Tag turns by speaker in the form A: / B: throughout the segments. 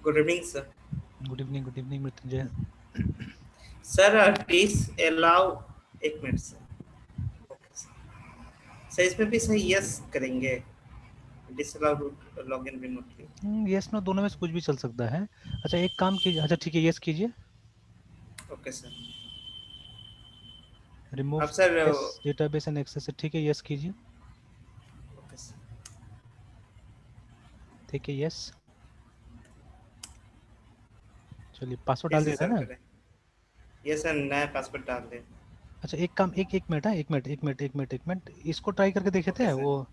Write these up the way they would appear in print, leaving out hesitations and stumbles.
A: Good evening sir.
B: Good evening Mrityunjay.
A: Sir please allow, एक minute sir. Okay sir, इसमें भी सही यस करेंगे, disallow login remotely.
B: Yes no दोनों में से कुछ भी चल सकता है। अच्छा एक काम कीजिए, अच्छा ठीक है यस कीजिए।
A: Okay sir.
B: रिमूव
A: अब sir
B: yes database and access, ठीक है यस कीजिए।
A: Okay sir.
B: ठीक है यस। चलिए पासवर्ड डाल
A: कैसे
B: दिया था
A: सर
B: ना।
A: करें? ये सर नया पासवर्ड डाल दें।
B: अच्छा एक काम, एक एक मिनट है, एक मिनट इसको ट्राई करके देखे
A: ओके
B: थे
A: सर।
B: वो।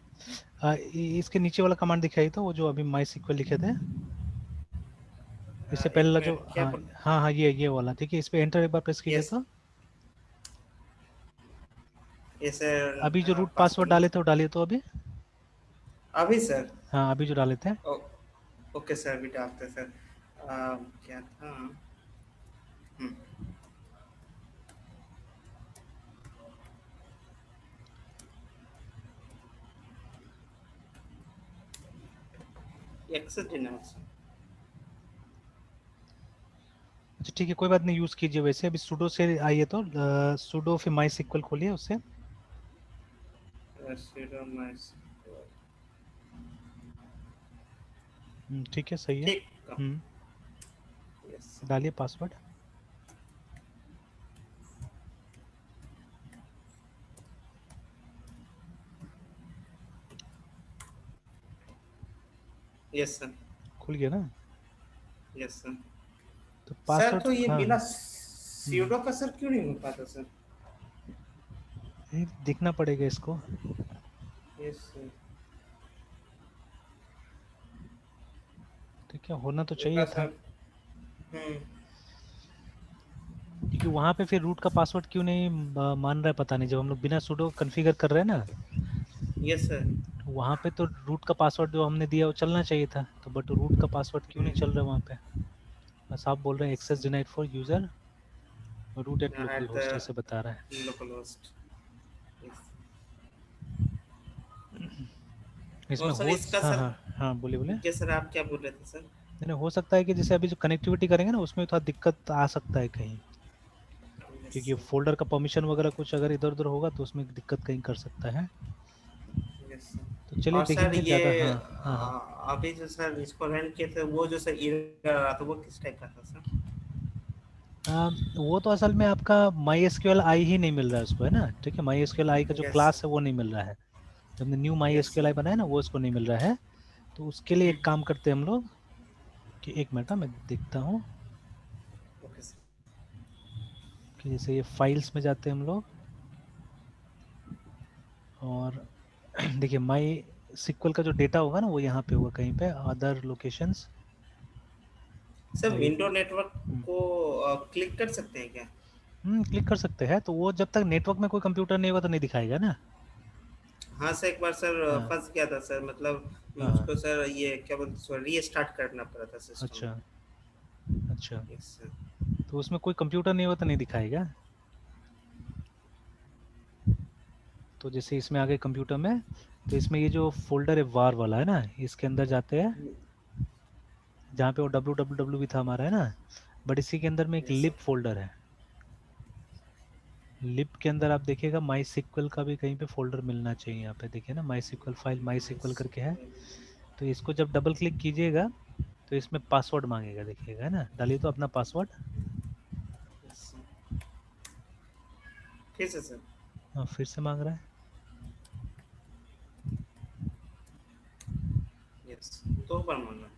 B: इसके नीचे वाला कमांड दिखाई तो वो जो अभी माई सीक्वल लिखे थे, इससे पहले
A: एक
B: वाला जो,
A: मिनट क्या
B: हाँ
A: बोल?
B: हाँ हाँ ये वाला ठीक है, इस पे एंटर एक बार प्रेस कीजिए
A: यस।
B: तो।
A: ये सर
B: अभी जो रूट पासवर्ड
A: पासवर्ड
B: डाले थे वो डालिए तो अभी।
A: अभी सर।
B: हाँ अभी जो डाले थे।
A: ओ, ओके सर, अभी डालते हैं सर। क्या था? हम्म, एक्सेस डिनाइड।
B: अच्छा ठीक है कोई बात नहीं, यूज़ कीजिए वैसे। अभी सुडो से आइए तो, सुडो फिर माई सीक्वल खोलिए उससे। ठीक है सही है।
A: ठीक। यस।
B: डालिए पासवर्ड।
A: Yes sir.
B: खुल गया ना।
A: Yes sir.
B: तो
A: सर
B: पासवर्ड
A: तो ये
B: हाँ।
A: बिना सीडो का सर क्यों नहीं हो पाता सर?
B: ये देखना पड़ेगा इसको।
A: Yes sir.
B: ठीक है होना तो
A: देखा
B: चाहिए था।
A: सर। हम्म।
B: क्योंकि वहाँ पे फिर रूट का पासवर्ड क्यों नहीं मान रहा है पता नहीं, जब हम लोग बिना सुडो कॉन्फ़िगर कर रहे हैं ना,
A: यस सर।
B: वहाँ पे तो रूट का पासवर्ड जो हमने दिया वो चलना चाहिए था, तो बट रूट का पासवर्ड क्यों नहीं चल रहा है वहाँ पे। बस आप बोल रहे हैं
A: yes
B: access denied for user root at
A: sir
B: local
A: at
B: host, ऐसे बता रहा है।
A: The local host. और
B: इसमें
A: सर
B: होस्ट
A: इसका
B: हाँ
A: सर,
B: हाँ हाँ बोलिए बोलिए।
A: क्या सर आप क्या बोल रहे थे सर?
B: नहीं नहीं, हो सकता है कि जैसे अभी जो कनेक्टिविटी करेंगे ना उसमें थोड़ा दिक्कत आ सकता है कहीं,
A: यस
B: क्योंकि
A: सर।
B: फोल्डर का परमिशन वगैरह कुछ अगर इधर उधर होगा तो उसमें दिक्कत कहीं कर सकता है।
A: Yes sir.
B: तो चलिए
A: और सर
B: देखेंगे
A: ये
B: ज़्यादा। हाँ हाँ हाँ।
A: अभी जो सर इसको रन किए थे वो जो सर एरर आ रहा था वो किस टाइप का था सर?
B: वो तो असल में आपका माई एस क्यू एल आई ही नहीं मिल रहा है उसको, है ना। ठीक है माई एस क्यू एल आई का जो
A: यस
B: क्लास
A: सर।
B: है वो नहीं मिल रहा है। जो हमने new my S
A: yes
B: Q L
A: sir.
B: I बनाया ना वो इसको नहीं मिल रहा है। तो उसके लिए एक काम करते हैं हम लोग कि एक मिनट मैं देखता हूँ
A: ओके सर।
B: कि जैसे ये फाइल्स में जाते हैं हम लोग और देखिए माई सिक्वल का जो डेटा होगा ना वो यहाँ पे होगा कहीं पे अदर लोकेशंस।
A: सर
B: और ये
A: विंडो नेटवर्क को क्लिक कर सकते हैं क्या?
B: क्लिक कर सकते हैं, तो वो जब तक नेटवर्क में कोई कंप्यूटर नहीं होगा तो नहीं दिखाएगा ना।
A: हाँ सर, एक बार सर
B: हाँ
A: फंस गया था सर, मतलब
B: हाँ हाँ।
A: मुझको सर ये क्या बोलते सर रीस्टार्ट करना पड़ा था सिस्टम।
B: अच्छा अच्छा।
A: Yes sir.
B: तो उसमें कोई कंप्यूटर नहीं होगा तो नहीं दिखाएगा। तो जैसे इसमें आ गए कंप्यूटर में, तो इसमें ये जो फोल्डर है वार वाला है ना, इसके अंदर जाते हैं जहाँ पे वो डब्ल्यू डब्ल्यू डब्ल्यू भी था हमारा, है ना। बट इसी के अंदर में एक
A: यस
B: लिब
A: सर।
B: फोल्डर है। लिब के अंदर आप देखिएगा माई सिक्वल का भी कहीं पे फोल्डर मिलना चाहिए। यहाँ पे देखिए ना माई सिक्वल फाइल माई सिक्वल करके है। तो इसको जब डबल क्लिक कीजिएगा तो इसमें पासवर्ड मांगेगा, देखिएगा है ना। डालिए तो अपना पासवर्ड।
A: फिर से सर।
B: हाँ फिर से मांग रहा है।
A: यस। दो बार मांगा।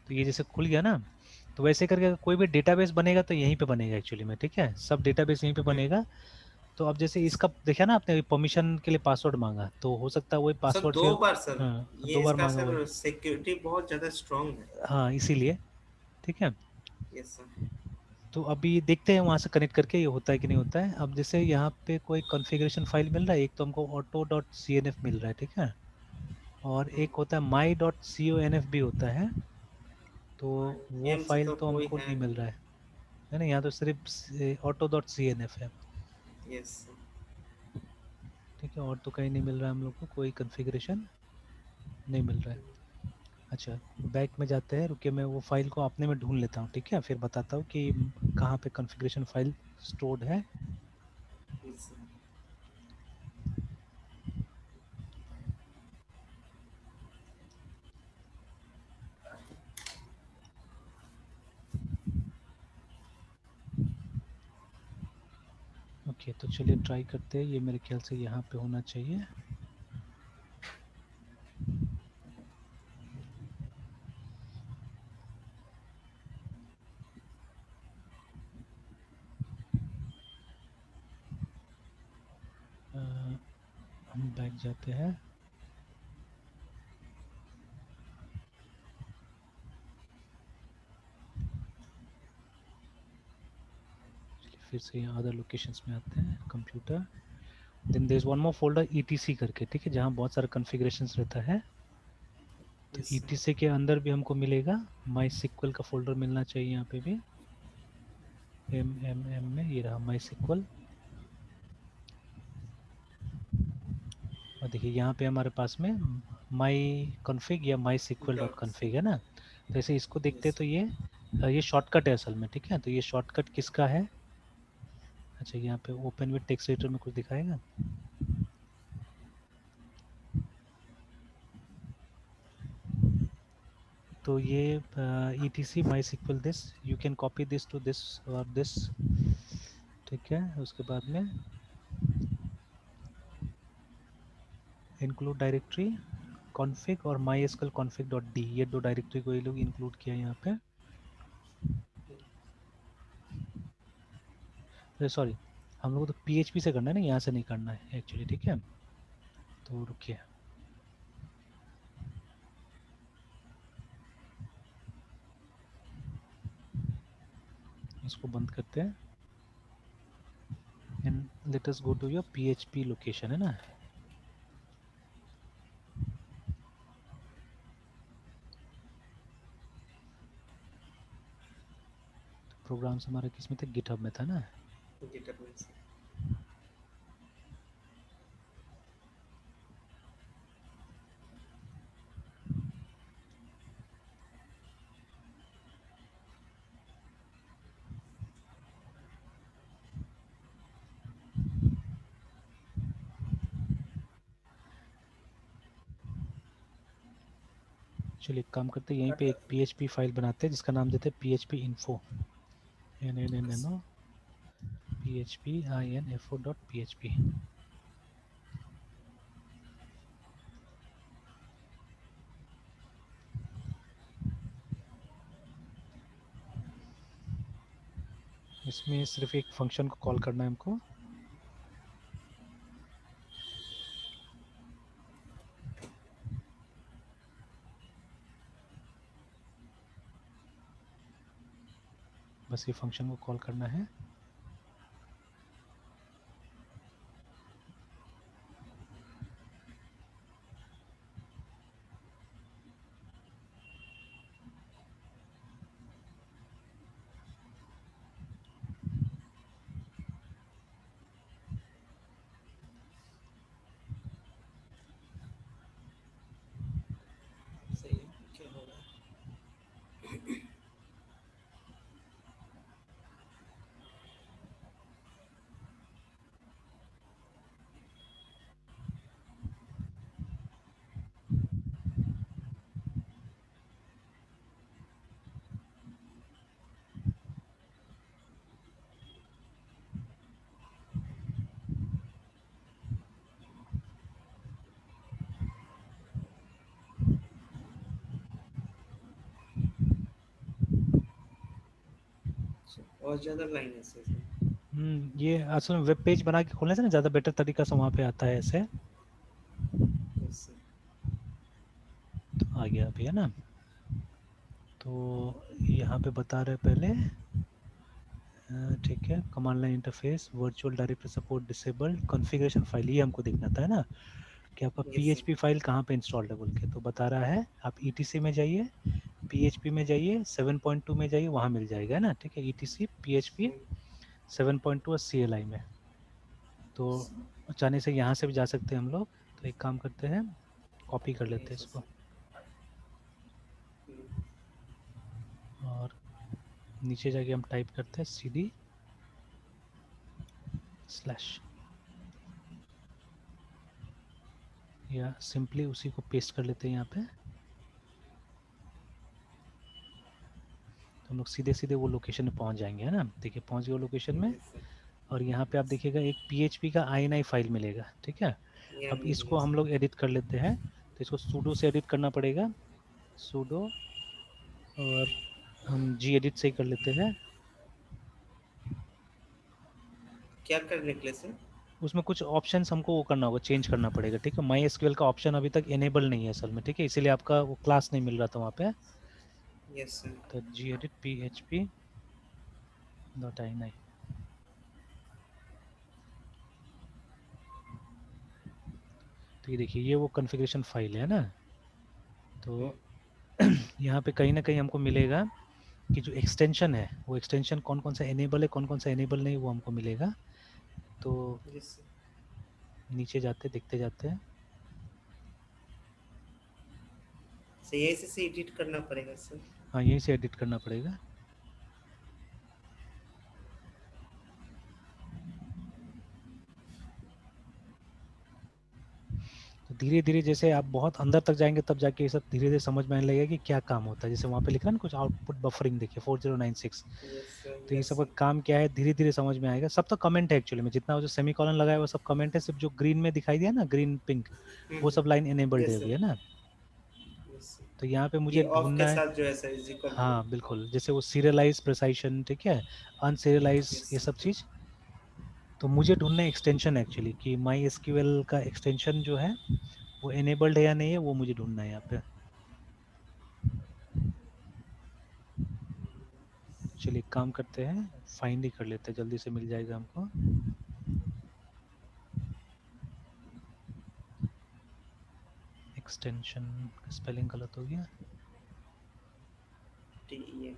B: तो ये जैसे खुल गया ना, तो वैसे करके अगर कोई भी डेटाबेस बनेगा तो यहीं पे बनेगा एक्चुअली में, ठीक है सब डेटाबेस यहीं पे बनेगा। तो अब जैसे इसका देखा ना आपने परमिशन के लिए पासवर्ड मांगा, तो हो सकता है वही
A: सर
B: पासवर्ड
A: दो
B: फिर।
A: बार सर,
B: हाँ
A: ये
B: दो बार
A: इसका
B: मांगा वही।
A: सर सिक्योरिटी बहुत ज़्यादा स्ट्रांग है।
B: हाँ इसीलिए। ठीक है।
A: Yes sir.
B: तो अभी देखते हैं वहाँ से कनेक्ट करके ये होता है कि नहीं होता है। अब जैसे यहाँ पे कोई कॉन्फ़िगरेशन फाइल मिल रहा है, एक तो हमको auto dot C N F मिल रहा है, ठीक है। और एक होता है my dot C O N F भी होता है। तो वो
A: एम से
B: फाइल
A: तो
B: तो
A: कोई
B: हमको
A: है
B: नहीं मिल रहा है ना। यहाँ तो सिर्फ auto dot C N F है।
A: नहीं। Yes sir.
B: ठीक है और तो कहीं नहीं मिल रहा है हम लोग को, कोई कॉन्फ़िगरेशन नहीं मिल रहा है। अच्छा, बैक में जाते हैं, रुकिए मैं वो फाइल को अपने में ढूंढ लेता हूँ, ठीक है, फिर बताता हूँ कि कहाँ पे कॉन्फ़िगरेशन फाइल स्टोर्ड है।
A: जी सर।
B: ओके, तो चलिए ट्राई करते हैं, ये मेरे ख्याल से यहाँ पे होना चाहिए। हम बैक जाते हैं, फिर से यहाँ अदर लोकेशंस में आते हैं, computer, then there is one more folder ETC करके, ठीक है, जहाँ बहुत सारा कॉन्फ़िगरेशंस रहता है। तो
A: यस सर।
B: ईटीसी के अंदर भी हमको मिलेगा, माई सिक्वल का फोल्डर मिलना चाहिए यहाँ पे भी, एम में ये रहा माई सिक्वल। और देखिए यहाँ पे हमारे पास में माई कॉन्फ़िग या my sequel dot
A: dot C.
B: Config है ना। तो ऐसे इसको देखते
A: यस
B: हैं, तो ये शॉर्टकट है असल में, ठीक है। तो ये शॉर्टकट किसका है? अच्छा, यहाँ पे ओपन विद टेक्स्ट एडिटर में कुछ दिखाएगा। तो ये E T C MySQL this, you can copy this to this और दिस, ठीक है। उसके बाद में इंक्लूड डायरेक्टरी कॉन्फ़िग और MySQL config dot D, ये दो डायरेक्टरी को ये लोग इंक्लूड किया यहाँ पे। सॉरी, हम लोग तो पीएचपी से करना है ना, यहाँ से नहीं करना है एक्चुअली, ठीक है। तो रुकिए, इसको बंद करते हैं and let us go to your PHP location, है ना। प्रोग्राम्स हमारा किस में थे, गिटहब में था ना।
A: गिटहब में सर।
B: चलिए एक काम करते हैं, यहीं पे एक पीएचपी फाइल बनाते हैं जिसका नाम देते हैं PHP info, N N N N O PHP I N F O dot PHP. इसमें सिर्फ एक फंक्शन को कॉल करना है हमको, बस ये फंक्शन को कॉल करना है।
A: सही है, क्या हो रहा है? अच्छा, और ज़्यादा लाइन है सर इसमें।
B: ये असल में वेब पेज बना के खोलने से ना ज़्यादा बेटर तरीका से वहाँ पे आता है ऐसे।
A: Yes sir.
B: तो आ गया अभी, है ना। तो यहाँ पे बता रहे पहले, ठीक है, command line interface, virtual directory support disabled, configuration file, ये हमको दिखना था, है ना, कि आपका
A: यस सर।
B: पीएचपी फाइल कहाँ पे इंस्टॉल्ड है बोल के। तो बता रहा है आप ईटीसी में जाइए, पीएचपी में जाइए, 7.2 में जाइए, वहाँ मिल जाएगा, है ना, ठीक है, ईटीसी पीएचपी 7.2 और सीएलआई में। तो चाहने से यहाँ से भी जा सकते हैं हम लोग। तो एक काम करते हैं, कॉपी कर लेते हैं
A: यस
B: इसको।
A: सर।
B: और नीचे जाके हम टाइप करते हैं cd स्लैश, या सिंपली उसी को पेस्ट कर लेते हैं यहाँ पे। तो हम लोग सीधे सीधे वो लोकेशन में पहुँच जाएंगे, है ना। देखिए पहुँच गए वो लोकेशन में।
A: यस सर,
B: और यहाँ पे आप देखिएगा एक PHP का ini फाइल मिलेगा, ठीक है।
A: ये
B: अब
A: मिल
B: इसको
A: गया
B: हम
A: सर।
B: लोग एडिट कर लेते हैं। तो इसको sudo से एडिट करना पड़ेगा, sudo, और हम gedit से ही कर लेते हैं।
A: क्या करने के लिए सर?
B: उसमें कुछ ऑप्शंस हमको वो करना होगा, चेंज करना पड़ेगा, ठीक है। माई एसक्यूएल का ऑप्शन अभी तक इनेबल नहीं है असल में, ठीक है, इसीलिए आपका वो क्लास नहीं मिल रहा था वहाँ पे।
A: Yes sir.
B: तो gedit php .ini, तो ये देखिए ये वो कॉन्फ़िगरेशन फाइल है ना। तो यहाँ पे कहीं ना कहीं हमको मिलेगा कि जो एक्सटेंशन है वो एक्सटेंशन कौन कौन सा एनेबल है, कौन कौन सा एनेबल नहीं, वो हमको मिलेगा। तो
A: यस सर।
B: नीचे जाते देखते जाते हैं।
A: सर यहीं से एडिट करना पड़ेगा सर?
B: हाँ यहीं से एडिट करना पड़ेगा। तो धीरे धीरे जैसे आप बहुत अंदर तक जाएंगे तब जाके ये सब धीरे धीरे समझ में आने लगेगा कि क्या काम होता है। जैसे वहाँ पे लिखा है ना कुछ आउटपुट बफरिंग, देखिए 4096।
A: यस सर,
B: तो ये
A: यस
B: सब का
A: सर।
B: काम क्या है धीरे धीरे समझ में आएगा। सब तो कमेंट है एक्चुअली में, जितना वो जो सेमी कॉलन लगा है वो सब कमेंट है। सिर्फ जो ग्रीन में दिखाई दिया ना, ग्रीन पिंक, वो सब लाइन एनेबल्ड है
A: यस
B: अभी,
A: सर,
B: है ना।
A: Yes sir.
B: तो यहाँ पे
A: ये
B: मुझे
A: ऑफ के
B: ढूंढना है।
A: साथ जो है सर इज इक्वल टू
B: हाँ
A: ऑफ।
B: बिल्कुल, जैसे वो सीरियलाइज प्रिसाइशन, ठीक है, अनसीरियलाइज,
A: यस
B: ये सब
A: सर।
B: चीज़। तो मुझे ढूंढना है एक्सटेंशन एक्चुअली, कि माई एसक्यूएल का एक्सटेंशन जो है वो एनेबल्ड है या नहीं है, वो मुझे ढूंढना है यहाँ पे। चलिए एक काम करते हैं, फाइंड ही कर लेते हैं, जल्दी से मिल जाएगा हमको। एक्सटेंशन का स्पेलिंग गलत हो गया।
A: ठीक है।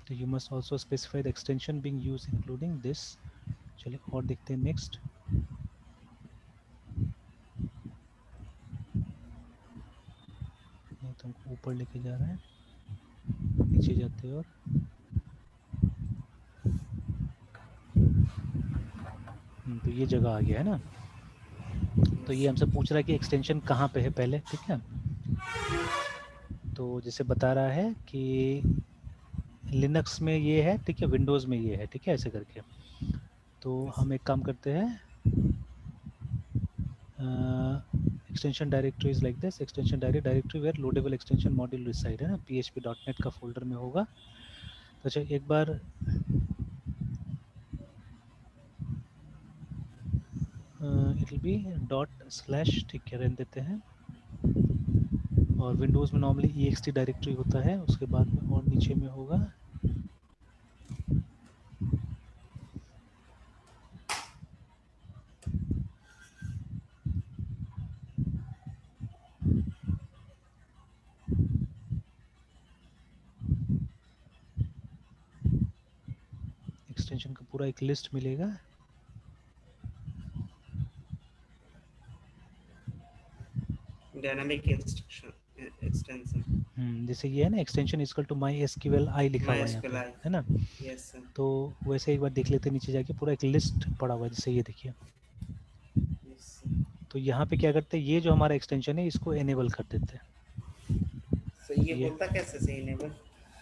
B: तो you must also specify the extension being used including this. चलिए और देखते हैं नेक्स्ट। ये तो हमको ऊपर लेके जा रहा है, नीचे जाते हैं। और तो ये जगह आ गया है ना। तो ये हमसे पूछ रहा है कि एक्सटेंशन कहाँ पे है पहले, ठीक है। तो जैसे बता रहा है कि लिनक्स में ये है, ठीक है, विंडोज़ में ये है, ठीक है, ऐसे करके। तो हम एक काम करते हैं, extension directory is like this, extension directory where loadable extension module reside, है ना, php.net का फोल्डर में होगा। तो अच्छा एक बार इट विल बी ./ ठीक है, रहने देते हैं। और विंडोज़ में नॉर्मली ext डायरेक्टरी होता है, उसके बाद में और नीचे में होगा एक्सटेंशन का पूरा एक लिस्ट मिलेगा।
A: Dynamic extension.
B: जैसे ये है ना, extension equal to my SQL I लिखा हुआ है यहाँ पे,
A: MySQL।
B: है ना।
A: Yes sir.
B: तो वैसे एक बार देख लेते हैं, नीचे जाके पूरा एक लिस्ट पड़ा हुआ है, जैसे ये देखिए।
A: Yes sir.
B: तो यहाँ पे क्या करते हैं, ये जो हमारा एक्सटेंशन है इसको एनेबल कर देते हैं।
A: सर ये
B: ये
A: होता कैसे सही इनेबल?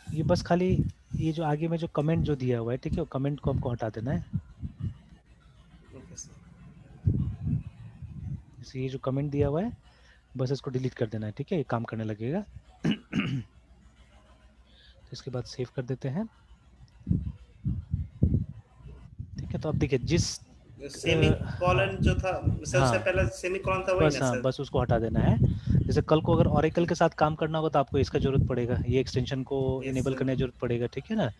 B: ये बस खाली ये जो आगे में जो कमेंट जो दिया हुआ है, ठीक है, वो कमेंट को हमको हटा देना है।
A: Okay sir.
B: जैसे ये जो कमेंट दिया हुआ है बस इसको डिलीट कर देना है, ठीक है, ये काम करने लगेगा। तो इसके बाद सेव कर देते हैं, ठीक है। तो अब देखिए जिस
A: सेमी
B: हाँ
A: कॉलन जो था, सबसे
B: हाँ
A: पहला सेमी कॉलन था वही
B: बस,
A: ना
B: हाँ
A: सर?
B: बस उसको हटा देना है। जैसे कल को अगर ओरेकल के साथ काम करना होगा तो आपको इसका जरूरत पड़ेगा, ये एक्सटेंशन को
A: यस
B: इनेबल
A: सर।
B: करने की जरूरत पड़ेगा, ठीक है ना।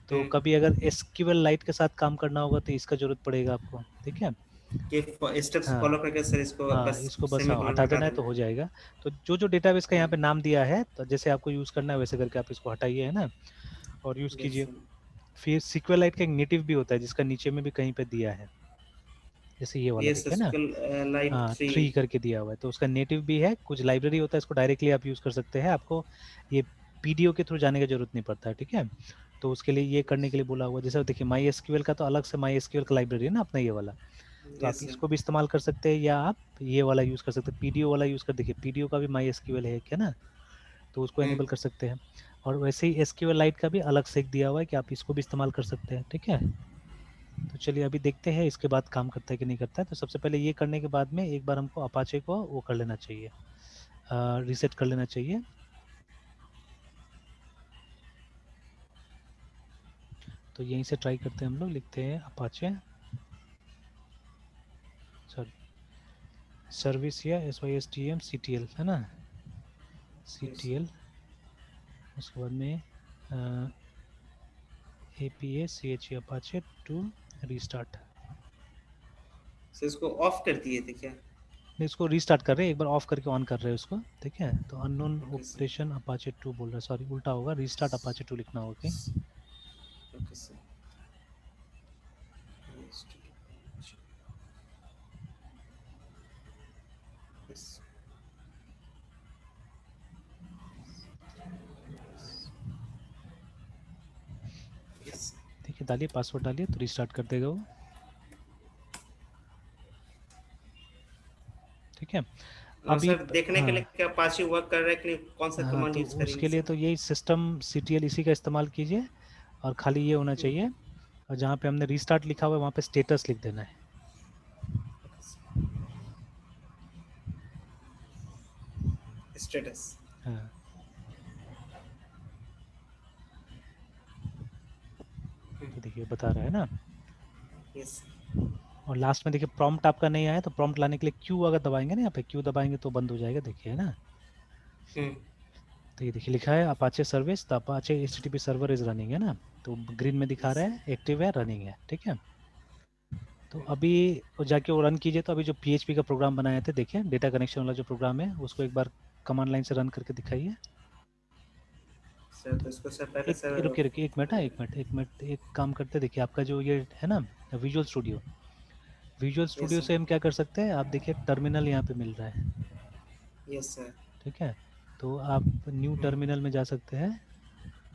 B: तो कभी अगर एसक्यूएल लाइट के साथ काम करना होगा तो इसका जरूरत पड़ेगा आपको, ठीक है।
A: कि स्टेप्स फॉलो
B: हाँ
A: करके सर इसको
B: हाँ,
A: बस
B: इसको बस
A: सेमी
B: हाँ
A: कॉलन
B: हटा
A: हटा
B: देना है तो
A: देना
B: हो
A: है।
B: जाएगा। तो जो जो डेटाबेस का यहाँ पे नाम दिया है, तो जैसे आपको यूज़ करना है वैसे करके आप इसको हटाइए, है ना, और यूज़
A: यस
B: कीजिए।
A: सर।
B: फिर SQLite का एक नेटिव भी होता है जिसका नीचे में भी कहीं पे दिया है, जैसे ये वाला
A: ये
B: देखिए ना,
A: SQL लाइट
B: हाँ
A: 3।
B: 3 करके दिया हुआ है, तो उसका नेटिव भी है, कुछ लाइब्रेरी होता है इसको डायरेक्टली आप यूज़ कर सकते हैं, आपको ये पीडीओ के थ्रू जाने की जरूरत नहीं पड़ता है, ठीक है। तो उसके लिए ये करने के लिए बोला हुआ, जैसे देखिए माई एसक्यूएल का तो अलग से माई एसक्यूएल का लाइब्रेरी है ना अपना ये वाला, तो आप
A: यस सर।
B: इसको भी इस्तेमाल कर सकते हैं, या आप ये वाला यूज़ कर सकते हैं, पीडीओ वाला यूज़ कर, देखिए पीडीओ का भी माई एसक्यूएल है क्या ना, तो उसको
A: हम्म।
B: एनेबल कर सकते हैं। और वैसे ही एसक्यूएल लाइट का भी अलग से एक दिया हुआ है कि आप इसको भी इस्तेमाल कर सकते हैं, ठीक है। तो चलिए अभी देखते हैं इसके बाद काम करता है कि नहीं करता है। तो सबसे पहले ये करने के बाद में एक बार हमको अपाचे को वो कर लेना चाहिए, रीसेट कर लेना चाहिए। तो यहीं से ट्राई करते हैं हम लोग, लिखते हैं अपाचे, सॉरी सर्विस या SYSTM CTL है ना,
A: यस
B: CTL, उसके बाद में APA CHE Apache to restart.
A: Sir, इसको ऑफ कर दिए थे क्या?
B: नहीं इसको रीस्टार्ट कर रहे हैं, एक बार ऑफ करके ऑन कर रहे हैं उसको, ठीक है। तो unknown
A: okay sir.
B: Operation Apache 2 बोल रहा है, सॉरी उल्टा होगा, रीस्टार्ट अपाचे 2 लिखना होगा कहीं।
A: Okay sir. यस। यस।
B: ठीक है, डालिए पासवर्ड डालिए तो रीस्टार्ट कर देगा वो, ठीक है।
A: और
B: अभी
A: सर, देखने के लिए
B: हाँ,
A: क्या अपाचे वर्क कर रहा है कि नहीं, कौन सा
B: हाँ
A: कमांड
B: तो
A: यूज करेंगे
B: उसके लिए
A: सर?
B: तो यही सिस्टम CTL इसी का इस्तेमाल कीजिए, और खाली ये होना चाहिए, और जहाँ पे हमने रीस्टार्ट लिखा हुआ है वहाँ पे स्टेटस लिख देना है।
A: स्टेटस।
B: हाँ तो देखिए बता रहा है ना,
A: यस।
B: और लास्ट में देखिए प्रॉम्प्ट आपका नहीं आया, तो प्रॉम्प्ट लाने के लिए क्यू अगर दबाएंगे ना, यहाँ पे क्यू दबाएंगे तो बंद हो जाएगा, देखिए है ना।
A: हम्म।
B: तो ये देखिए लिखा है Apache service, the Apache HTTP server is running है ना, तो ग्रीन में दिखा
A: यस।
B: रहा है एक्टिव है, रनिंग है, ठीक है। तो अभी वो जाके वो रन कीजिए, तो अभी जो PHP का प्रोग्राम बनाए थे देखिए, डेटा कनेक्शन वाला जो प्रोग्राम है उसको एक बार कमांड लाइन से रन करके दिखाइए।
A: सर, तो इसको सर पहले
B: एक
A: सर।
B: रुकिए रुकिए, एक मिनट, एक काम करते, देखिए आपका जो ये है ना visual studio, visual
A: yes
B: studio
A: sir.
B: से हम क्या कर सकते हैं, आप देखिए टर्मिनल यहाँ पे मिल रहा है,
A: यस सर।
B: ठीक है। तो आप न्यू टर्मिनल में जा सकते हैं,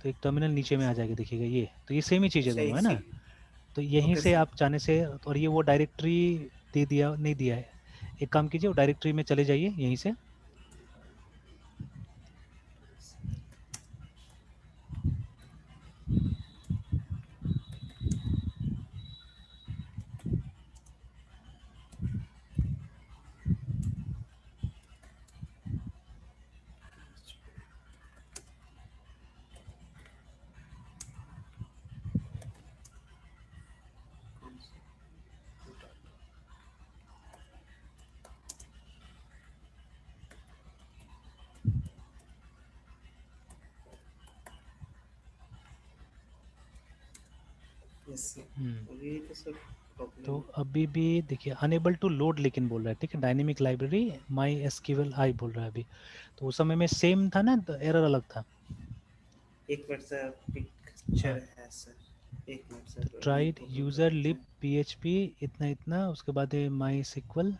B: तो एक टर्मिनल नीचे में आ जाएगा, देखिएगा ये, तो ये सेम ही चीज़ है
A: अच्छा,
B: दोनों
A: एक
B: है
A: सी।
B: ना। तो यहीं
A: ओके
B: से
A: सर।
B: आप जाने से, और ये वो डायरेक्टरी दे दिया नहीं दिया है, एक काम कीजिए वो डायरेक्टरी में चले जाइए यहीं से,
A: यस सर।
B: हम्म।
A: अभी तो सर
B: तो
A: प्रॉब्लम।
B: अभी भी देखिए अनेबल टू लोड लेकिन बोल रहा है, ठीक है, डायनेमिक लाइब्रेरी माई एसक्यूएल आई बोल रहा है अभी, तो उस समय में सेम था ना, तो एरर अलग था।
A: एक मिनट सर, पिक्चर
B: हाँ
A: है सर, एक मिनट
B: तो
A: सर, अभी
B: ट्राइड
A: ओपन कर
B: यूज़र
A: लेते
B: लिब
A: हैं।
B: PHP इतना इतना, उसके बाद माई सिक्वल,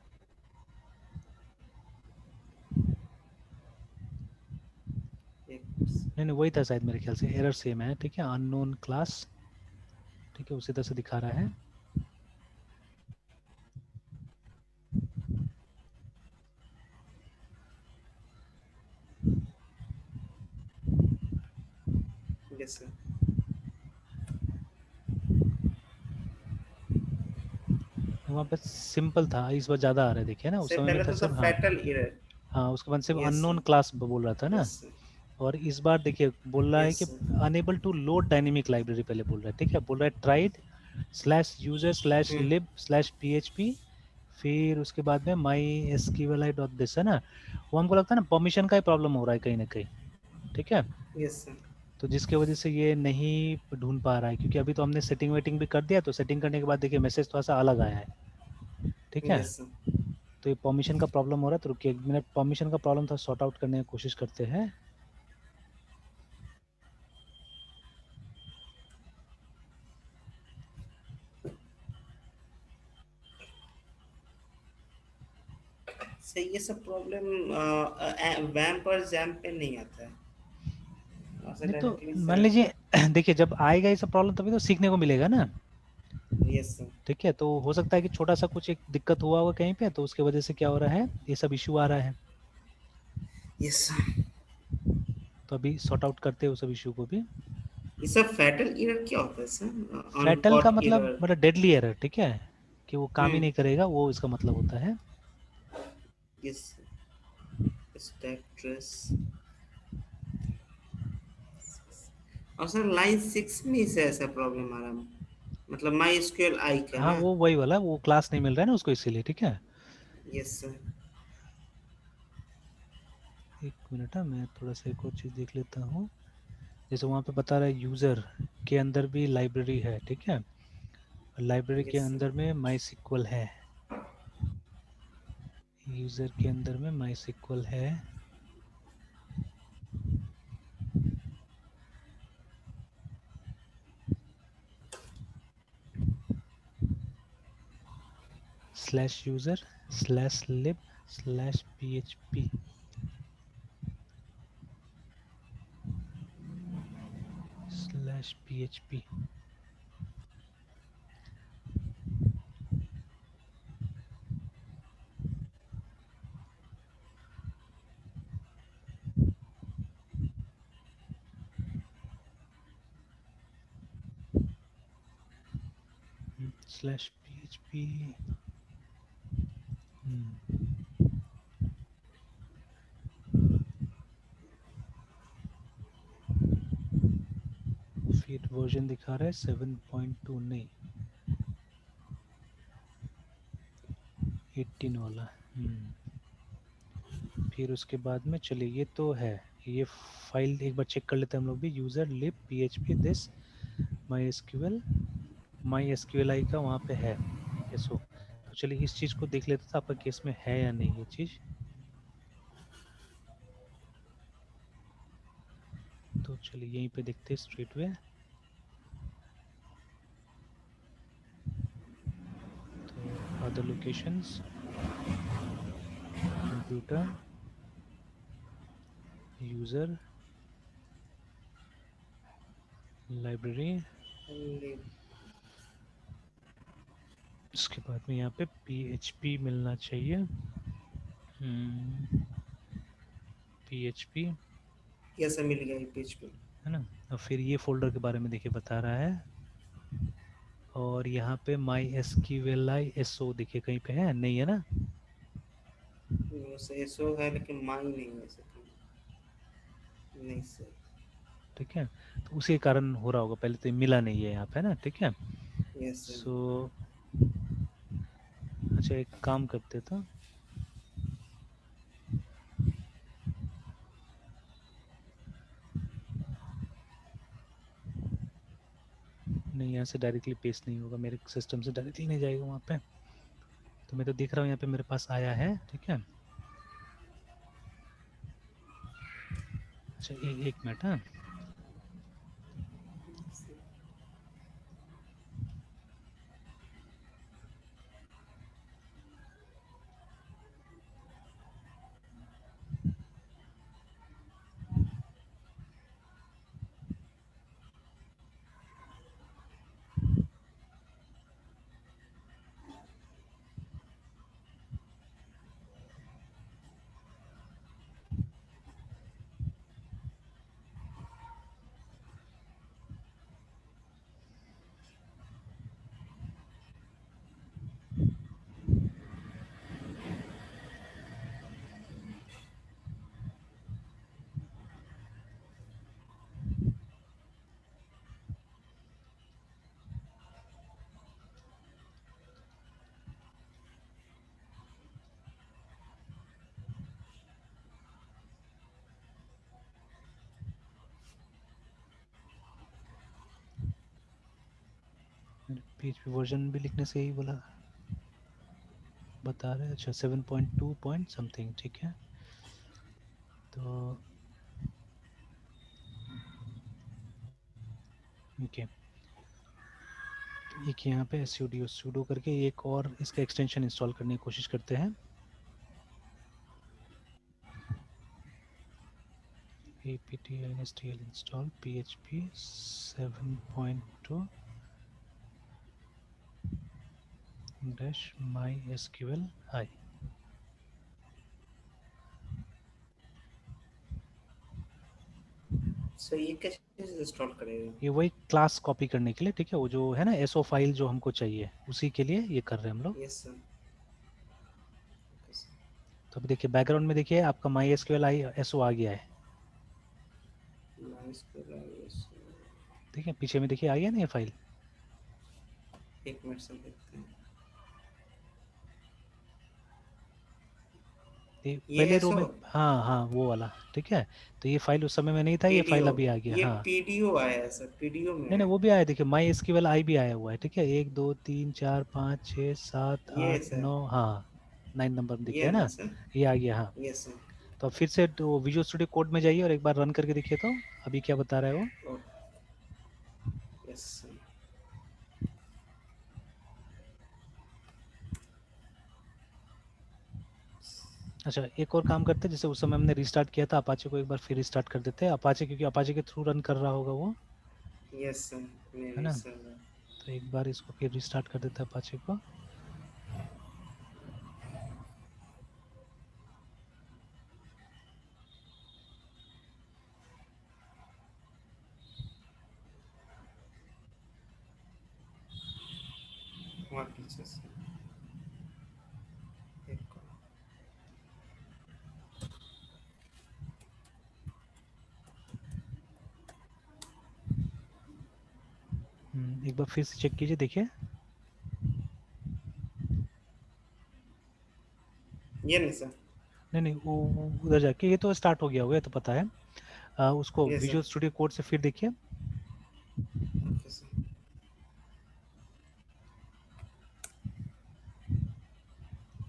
A: एक मिनट सर।
B: नहीं नहीं वही था शायद, मेरे ख्याल से एरर सेम है, ठीक है, अननोन क्लास, ठीक है उसी तरह से दिखा रहा है।
A: Yes sir.
B: वहाँ पे सिंपल था, इस बार ज़्यादा आ रहा है, देखिए ना उस
A: सर,
B: समय में
A: पहले
B: था
A: तो था
B: सिर्फ, हाँ
A: फैटल एरर।
B: हाँ उसके बाद सिर्फ
A: यस
B: अननोन
A: सर।
B: क्लास बोल रहा था ना।
A: Yes sir.
B: और इस बार देखिए बोल रहा है
A: यस
B: कि
A: sir.
B: Unable to load dynamic library, पहले बोल रहा है, ठीक है, बोल रहा है tried slash user slash
A: hmm.
B: Lib slash PHP, फिर उसके बाद में my SQL I dot this है ना, वो हमको लगता है ना परमिशन का ही प्रॉब्लम हो रहा है कहीं ना कहीं, ठीक है।
A: Yes sir.
B: तो जिसकी वजह से ये नहीं ढूंढ पा रहा है, क्योंकि अभी तो हमने सेटिंग वेटिंग भी कर दिया, तो सेटिंग करने के बाद देखिए मैसेज थोड़ा सा अलग आया है, ठीक है।
A: Yes sir.
B: तो ये परमिशन का प्रॉब्लम हो रहा है, तो रुकिए एक मिनट, परमिशन का प्रॉब्लम था सॉर्ट आउट करने की कोशिश करते हैं।
A: सही, ये सब प्रॉब्लम वैम्प और जैम्प पे नहीं आता है, ऐसे
B: नहीं तो
A: डायरेक्टली
B: मान
A: सर।
B: लीजिए देखिए जब आएगा ये सब प्रॉब्लम तभी तो सीखने को मिलेगा ना।
A: Yes sir.
B: ठीक है, तो हो सकता है कि छोटा सा कुछ एक दिक्कत हुआ होगा कहीं पे, तो उसके वजह से क्या हो रहा है, ये सब इश्यू आ रहा है।
A: Yes sir.
B: तो अभी सॉर्ट आउट करते हैं उस सब इश्यू को भी।
A: ये सब फैटल एरर क्या होता है सर, ऑन
B: फैटल का
A: कॉट
B: मतलब
A: एरर?
B: डेडली एरर, ठीक है, कि वो काम ही
A: हम्म।
B: नहीं करेगा, वो इसका मतलब होता है।
A: यस। Stack trace. और सर लाइन 6 में से ऐसा प्रॉब्लम आ रहा है, मतलब माई एसक्यूएल आई का
B: हाँ
A: ना?
B: वो वही वाला, वो क्लास नहीं मिल रहा है ना उसको, इसीलिए। ठीक है,
A: यस सर।
B: एक मिनट, है मैं थोड़ा सा एक और चीज़ देख लेता हूँ। जैसे वहाँ पे बता रहा है यूज़र के अंदर भी लाइब्रेरी है, ठीक है, लाइब्रेरी के
A: यस सर।
B: अंदर में माई सिक्वल है, यूज़र के अंदर में माई सिक्वल है। Slash user slash lib slash php slash php। Slash php। फिर वर्जन दिखा रहा है 7.2, नहीं 18 वाला। फिर उसके बाद में चलिए, ये तो है, ये फाइल एक बार चेक कर लेते हैं हम लोग भी, user lib php this my SQL, my SQL I का वहाँ पे है एसओ। तो चलिए इस चीज़ को देख लेते थे आपका केस में है या नहीं ये चीज़। तो चलिए यहीं पे देखते हैं स्ट्रेट वे। तो other locations, computer, user, library, उसके बाद में यहाँ पे php मिलना चाहिए। php
A: यस सर, मिल गया ये पेज पे।
B: है ना। और फिर ये फोल्डर के बारे में देखिए बता रहा है, और यहाँ पे my S Q L I S O देखिए कहीं पे है, नहीं है ना।
A: सर एसओ है लेकिन माई नहीं है सर, नहीं सर।
B: ठीक है, तो उसी के कारण हो रहा होगा, पहले तो ये मिला नहीं है यहाँ पे ना। ठीक है,
A: यस सर।
B: सो अच्छा एक काम करते तो, नहीं यहाँ से डायरेक्टली पेस्ट नहीं होगा, मेरे सिस्टम से डायरेक्टली नहीं जाएगा वहाँ पे। तो मैं तो देख रहा हूँ यहाँ पे मेरे पास आया है। ठीक है, अच्छा एक मिनट। हाँ PHP वर्जन भी लिखने से ही बोला, बता रहे हैं। अच्छा 7.2 पॉइंट समथिंग, ठीक है। तो ओके, एक यहाँ पे sudo sudo करके एक और इसका एक्सटेंशन इंस्टॉल करने की कोशिश करते हैं। apt install install php 7.2 dash mysql i।
A: सो ये कैसे इंस्टॉल करेगा?
B: ये वही क्लास कॉपी करने के लिए, ठीक है, वो जो है ना एसओ फाइल जो हमको चाहिए उसी के लिए ये कर रहे हैं हम लोग।
A: Yes sir. Okay sir.
B: तो अभी देखिए बैकग्राउंड में देखिए आपका माई एसक्यूएल आई एसओ आ गया है,
A: नाइस कर रहा है यस।
B: ठीक है, पीछे में देखिए आ गया ना ये फाइल।
A: एक मिनट सर देखते हैं।
B: ये
A: ये
B: पहले रो
A: ऐसा
B: में, हाँ हाँ वो वाला, ठीक है। तो ये फाइल उस समय में नहीं था, ये फाइल
A: पीडीओ,
B: अभी आ गया,
A: ये
B: हाँ।
A: पीडीओ आया है सर, पीडीओ में
B: नहीं नहीं
A: है।
B: वो भी आया, देखिए माई एसक्यूएल आई भी आया हुआ है, ठीक है, 1 2 3 4 5 6 7 8 9, हाँ 9 नंबर में
A: ये
B: दिखे है
A: है ना
B: ना,
A: सर?
B: ये आ गया हाँ।
A: Yes sir.
B: तो अब फिर से तो विजुअल स्टूडियो कोड में जाइए और एक बार रन करके देखिए तो अभी क्या बता रहा है वो।
A: ओ यस सर।
B: अच्छा एक और काम करते हैं, जैसे उस समय हमने रिस्टार्ट किया था अपाचे को, एक बार फिर रिस्टार्ट कर देते हैं अपाचे, क्योंकि अपाचे के थ्रू रन कर रहा होगा वो,
A: यस सर।
B: है
A: मेरे
B: ना।
A: सर।
B: तो एक बार इसको फिर रिस्टार्ट कर देते हैं अपाचे को।
A: वहाँ पीछे से एक
B: एक बार फिर से चेक कीजिए देखिए।
A: ये नहीं सर।
B: नहीं नहीं वो उधर जाके ये तो स्टार्ट हो गया होगा, ये तो पता है। उसको
A: ये सर।
B: विजुअल स्टूडियो कोड से फिर देखिए।
A: Okay sir.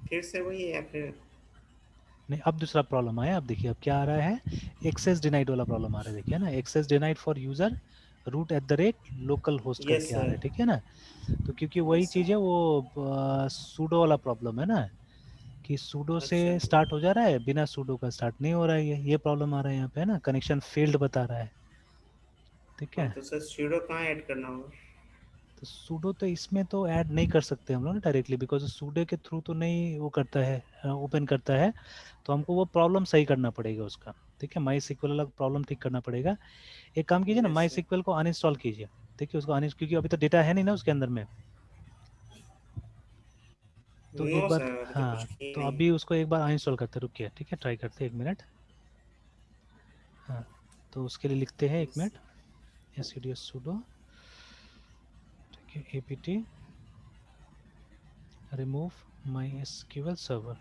A: फिर से वही है या फिर?
B: नहीं अब दूसरा प्रॉब्लम आया, अब देखिए अब क्या आ रहा है, एक्सेस डिनाइड वाला प्रॉब्लम आ रहा है, देखिए ना, access denied for user root at the rate local host
A: yes
B: करके आ रहा
A: सर।
B: है, ठीक है ना। तो क्योंकि वही
A: यस सर।
B: चीज़ है वो सूडो वाला प्रॉब्लम है ना, कि सूडो से
A: अच्छा।
B: स्टार्ट हो जा रहा है, बिना सूडो का स्टार्ट नहीं हो रहा है, ये प्रॉब्लम आ रहा है यहाँ पे, है ना, कनेक्शन फेल्ड बता रहा है, ठीक
A: हाँ
B: है।
A: तो सर सूडो कहाँ ऐड करना होगा?
B: तो सूडो तो इसमें तो ऐड नहीं कर सकते हम लोग ना डायरेक्टली, बिकॉज सूडो के थ्रू तो नहीं वो करता है, ओपन करता है। तो हमको वो प्रॉब्लम सही करना पड़ेगा उसका, ठीक है, माई सिक्वल वाला प्रॉब्लम ठीक करना पड़ेगा। एक काम कीजिए ना,
A: यस
B: माई
A: सर।
B: सिक्वल को अनइंस्टॉल कीजिए, देखिए उसको क्योंकि अभी तो डेटा है नहीं ना उसके अंदर में। तो
A: नो
B: एक बार,
A: सर, अभी तो कुछ
B: हाँ,
A: किए
B: तो
A: नहीं।
B: अभी उसको एक बार अनइंस्टॉल करते हैं, रुकिए, ठीक है, ट्राई करते हैं 1 मिनट। हाँ तो उसके लिए लिखते हैं, एक
A: yes
B: minute,
A: sir.
B: S pseudo, ठीक है, apt remove my SQL server.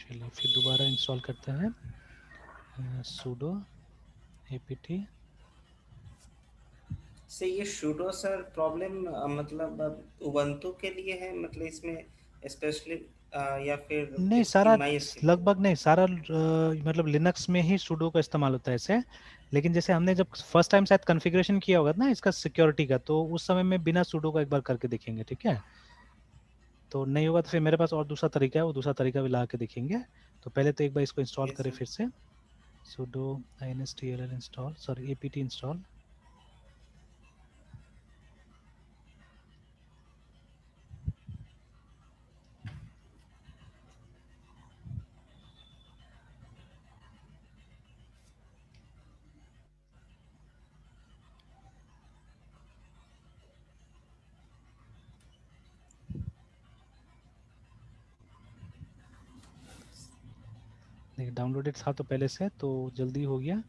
B: चलिए फिर दोबारा इंस्टॉल करते हैं, सूडो apt।
A: से ये सूडो सर प्रॉब्लम मतलब उबंटू के लिए है, मतलब इसमें स्पेशली, या फिर
B: नहीं
A: किसकी
B: सारा,
A: माई एसक्यूएल के
B: लगभग
A: लिए?
B: नहीं सारा, मतलब लिनक्स में ही सूडो का इस्तेमाल होता है ऐसे। लेकिन जैसे हमने जब फर्स्ट टाइम शायद कॉन्फ़िगरेशन किया होगा ना इसका सिक्योरिटी का, तो उस समय में बिना सूडो का एक बार करके देखेंगे, ठीक है। तो नहीं होगा तो फिर मेरे पास और दूसरा तरीका है, वो दूसरा तरीका भी ला के देखेंगे। तो पहले तो एक बार इसको इंस्टॉल
A: यस
B: करें
A: सर।
B: फिर से, sudo instll install, sorry apt install. देखिए डाउनलोडेड था तो पहले से, तो जल्दी हो गया।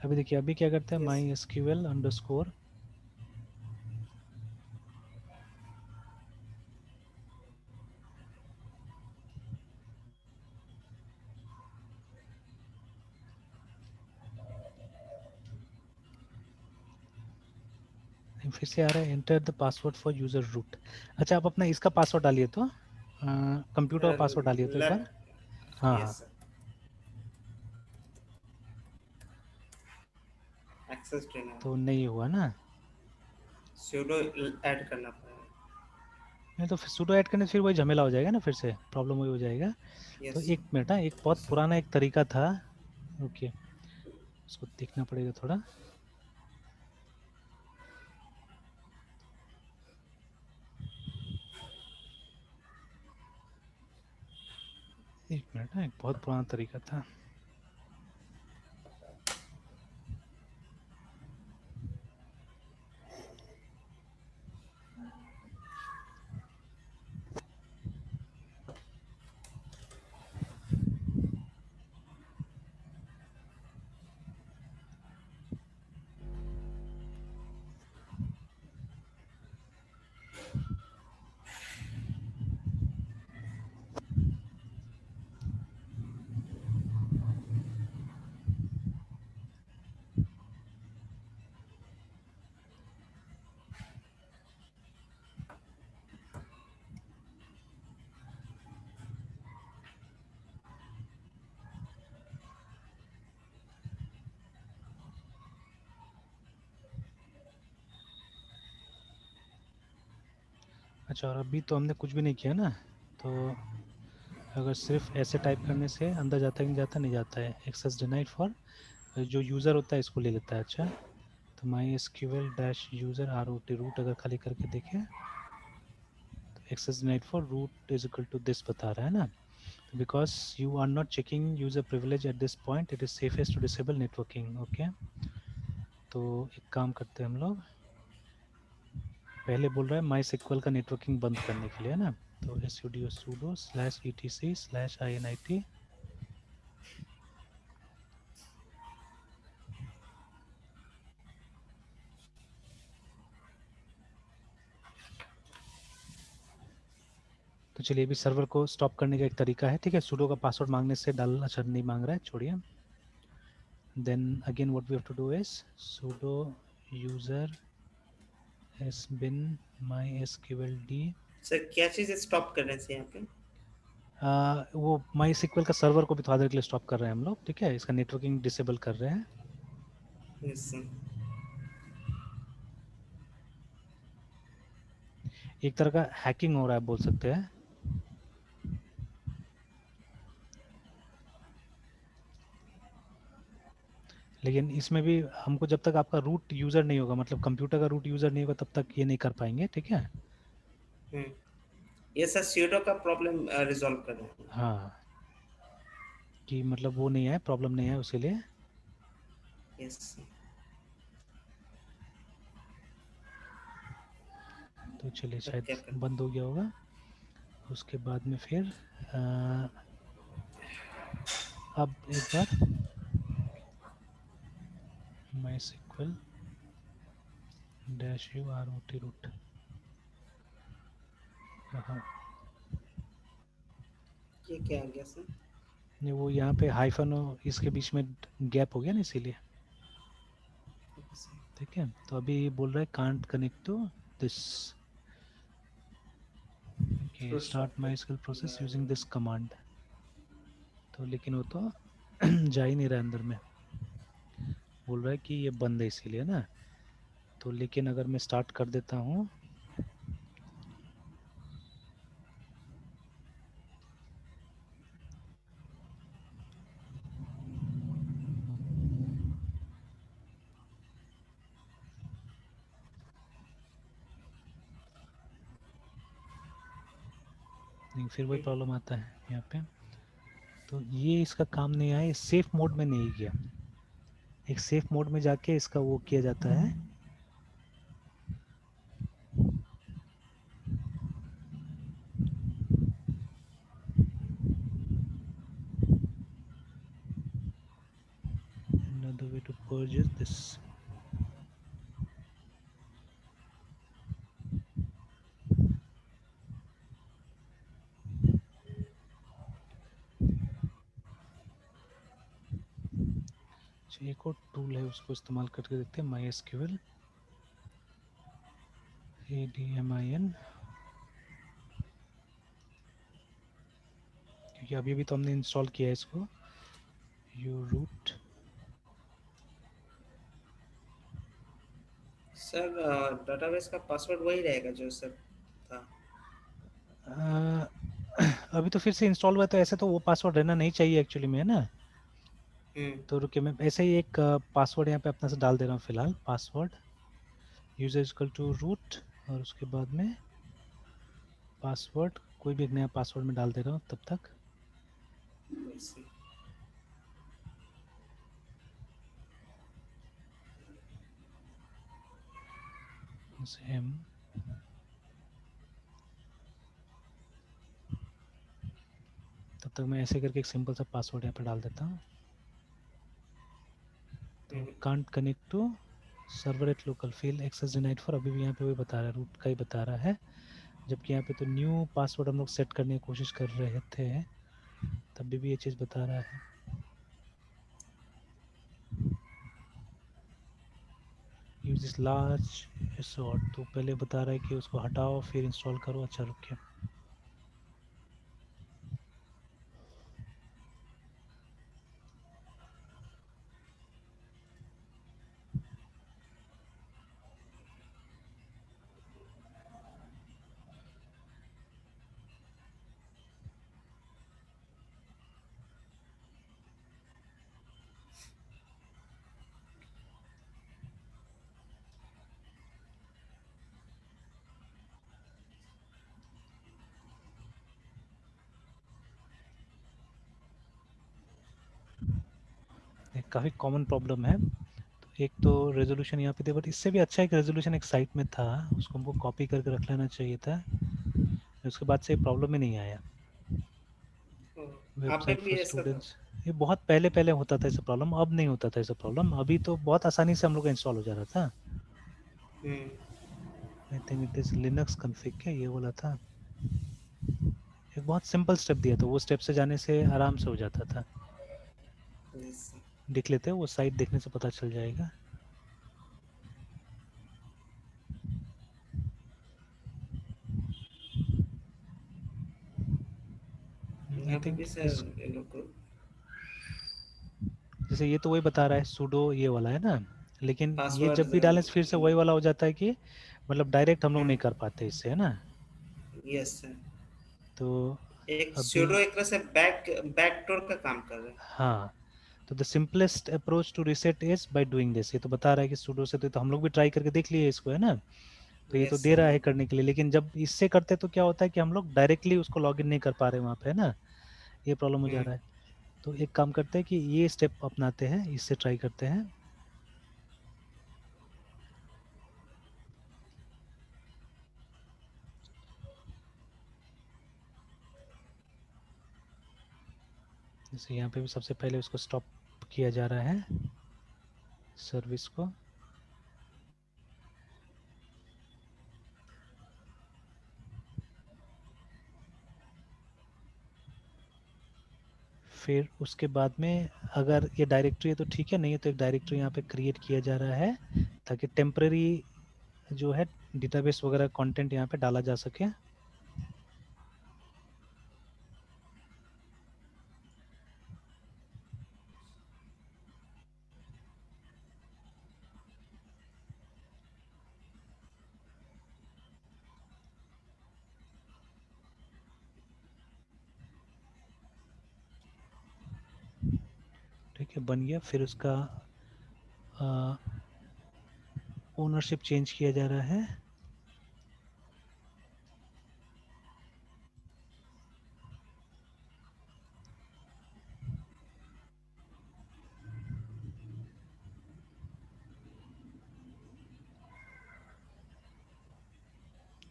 B: अभी देखिए अभी क्या करते हैं,
A: यस
B: माई एसक्यूएल अंडरस्कोर, फिर से आ रहा है enter the password for user root. अच्छा आप अपना इसका पासवर्ड डालिए तो, कंप्यूटर का पासवर्ड डालिए तो एक बार।
A: लैप
B: हाँ
A: यस
B: हाँ।
A: सर, एक्सेस डिनाइड,
B: तो नहीं हुआ ना।
A: सूडो ऐड करना पड़ेगा।
B: नहीं तो फिर sudo ऐड करने से फिर वही झमेला हो जाएगा ना, फिर से प्रॉब्लम वही हो जाएगा। तो
A: यस
B: एक मिनट, हाँ एक बहुत
A: सर।
B: पुराना एक तरीका था। ओके, उसको देखना पड़ेगा थोड़ा। एक मिनट, हाँ एक बहुत पुराना तरीका था। अच्छा, और अभी तो हमने कुछ भी नहीं किया ना, तो अगर सिर्फ ऐसे टाइप करने से अंदर जाता है कि नहीं जाता, नहीं जाता है। एक्सेस डिनाइड फॉर जो यूज़र होता है इसको ले लेता है। अच्छा, तो my SQL dash user R O T root अगर खाली करके देखें तो access denied for root is equal to this बता रहा है ना। Because you are not checking user privilege at this point, it is safest to disable networking. Okay, तो एक काम करते हैं हम लोग, पहले बोल रहा है माई सिक्वल का नेटवर्किंग बंद करने के लिए, है ना। तो S U D O sudo slash E T C slash I N I T. तो चलिए अभी सर्वर को स्टॉप करने का एक तरीका है, ठीक है। सूडो का पासवर्ड मांगने से डाल, अच्छा नहीं मांग रहा है, छोड़िए। Then again what we have to do is sudo user S bin my S Q L D.
A: Sir क्या चीज़ स्टॉप करने से यहाँ पे?
B: वो माई सिक्वल का सर्वर को भी थोड़ा देर के लिए स्टॉप कर रहे हैं हम लोग, ठीक है। इसका नेटवर्किंग डिसेबल कर रहे हैं।
A: Yes sir.
B: एक तरह का हैकिंग हो रहा है बोल सकते हैं। लेकिन इसमें भी हमको जब तक आपका रूट यूज़र नहीं होगा, मतलब कंप्यूटर का रूट यूज़र नहीं होगा, तब तक ये नहीं कर पाएंगे, ठीक है।
A: हम्म, ये सर सूडो का प्रॉब्लम रिजॉल्व कर रहे हैं।
B: हाँ, कि मतलब वो नहीं है, प्रॉब्लम नहीं है उसके लिए।
A: Yes sir.
B: तो चलिए
A: अब
B: शायद
A: क्या करना?
B: बंद हो गया होगा। उसके बाद में फिर अब एक बार my sequel dash U R O T root, हाँ
A: ये क्या आ गया सर?
B: नहीं वो यहाँ पे हाइफन इसके बीच में गैप हो गया ना, इसीलिए।
A: Okay sir.
B: ठीक है, तो अभी बोल रहा है कांट कनेक्ट टू दिस, कि
A: through
B: start my skill process using
A: software.
B: This command. तो लेकिन वो तो जा ही नहीं रहा अंदर में, बोल रहा है कि ये बंद है इसीलिए ना। तो लेकिन अगर मैं स्टार्ट कर देता हूँ, नहीं फिर वही प्रॉब्लम आता है यहाँ पे। तो ये इसका काम नहीं आया, सेफ मोड में नहीं गया। एक सेफ मोड में जाके इसका वो किया जाता है। Another way to purge is this. एक और टूल है, उसको इस्तेमाल करके देखते हैं, माई एसक्यूएल ADMIN, क्योंकि अभी भी तो हमने इंस्टॉल किया है इसको। U root.
A: सर डेटाबेस का पासवर्ड वही रहेगा जो सर था।
B: अभी तो फिर से इंस्टॉल हुआ है, तो ऐसे तो वो पासवर्ड रहना नहीं चाहिए एक्चुअली में, है ना।
A: हम्म।
B: तो रुकिए, मैं ऐसे ही एक पासवर्ड यहाँ पे अपना से डाल दे रहा हूँ फिलहाल। Password user equal to root, और उसके बाद में पासवर्ड कोई भी एक नया पासवर्ड में डाल दे रहा हूँ तब तक।
A: वैसे।
B: सेम। तब तक मैं ऐसे करके एक सिंपल सा पासवर्ड यहाँ पे डाल देता हूँ। तो
A: hmm.
B: Can't connect to server at local field access denied for, अभी भी यहाँ पे वही बता रहा है, रूट का ही बता रहा है। जबकि यहाँ पे तो न्यू पासवर्ड हम लोग सेट करने की कोशिश कर रहे थे, तब भी ये चीज़ बता रहा है। यूज दिस लार्ज सॉर्ट, तो पहले बता रहा है कि उसको हटाओ फिर इंस्टॉल करो। अच्छा रुकिए, काफ़ी कॉमन प्रॉब्लम है। तो एक तो रेजोल्यूशन यहाँ पे थे, बट इससे भी अच्छा एक रेजोल्यूशन एक साइट में था, उसको हमको कॉपी करके रख लेना चाहिए था। उसके बाद से प्रॉब्लम ही नहीं आया।
A: आप पे
B: वेबसाइट
A: भी
B: फॉर
A: ऐसा था?
B: स्टूडेंट्स, ये बहुत पहले पहले होता था ऐसा प्रॉब्लम, अब नहीं होता था ऐसा प्रॉब्लम। अभी तो बहुत आसानी से हम लोग का इंस्टॉल हो जा रहा था।
A: Hmm.
B: I think it is Linux config, क्या ये वाला था। एक बहुत सिंपल स्टेप दिया था, वो स्टेप से जाने से आराम से हो जाता था।
A: वैसे।
B: देख लेते हैं, वो साइट देखने से पता चल जाएगा। आई
A: यहाँ पे
B: थिंक
A: भी
B: इस,
A: सर ये लोग को।
B: जैसे ये तो वही बता रहा है सूडो ये वाला, है ना। लेकिन ये
A: पासवर्ड।
B: जब भी डालें फिर से वही वाला हो जाता है कि मतलब डायरेक्ट हम लोग नहीं कर पाते इससे, है ना।
A: Yes sir.
B: तो
A: एक
B: अभी,
A: स्यूडो एक तरह से बैकडोर का काम कर रहा है।
B: हाँ, तो the simplest approach to reset is by doing this. ये तो बता रहा है कि सूडो से, तो हम लोग भी ट्राई करके देख लिए इसको, है ना। तो ये तो
A: यस
B: दे
A: सर।
B: रहा है करने के लिए, लेकिन जब इससे करते तो क्या होता है कि हम लोग डायरेक्टली उसको लॉगिन नहीं कर पा रहे वहाँ पे, है ना। ये प्रॉब्लम हो जा
A: हम्म।
B: रहा है। तो एक काम करते हैं कि ये स्टेप अपनाते हैं, इससे ट्राई करते हैं। जैसे यहाँ पे भी सबसे पहले उसको स्टॉप किया जा रहा है सर्विस को। फिर उसके बाद में अगर ये डायरेक्टरी है तो ठीक है, नहीं है तो एक डायरेक्टरी यहाँ पे क्रिएट किया जा रहा है, ताकि टेम्पररी जो है डेटाबेस वगैरह कंटेंट यहाँ पे डाला जा सके। ठीक है, बन गया। फिर उसका ओनरशिप चेंज किया जा रहा है।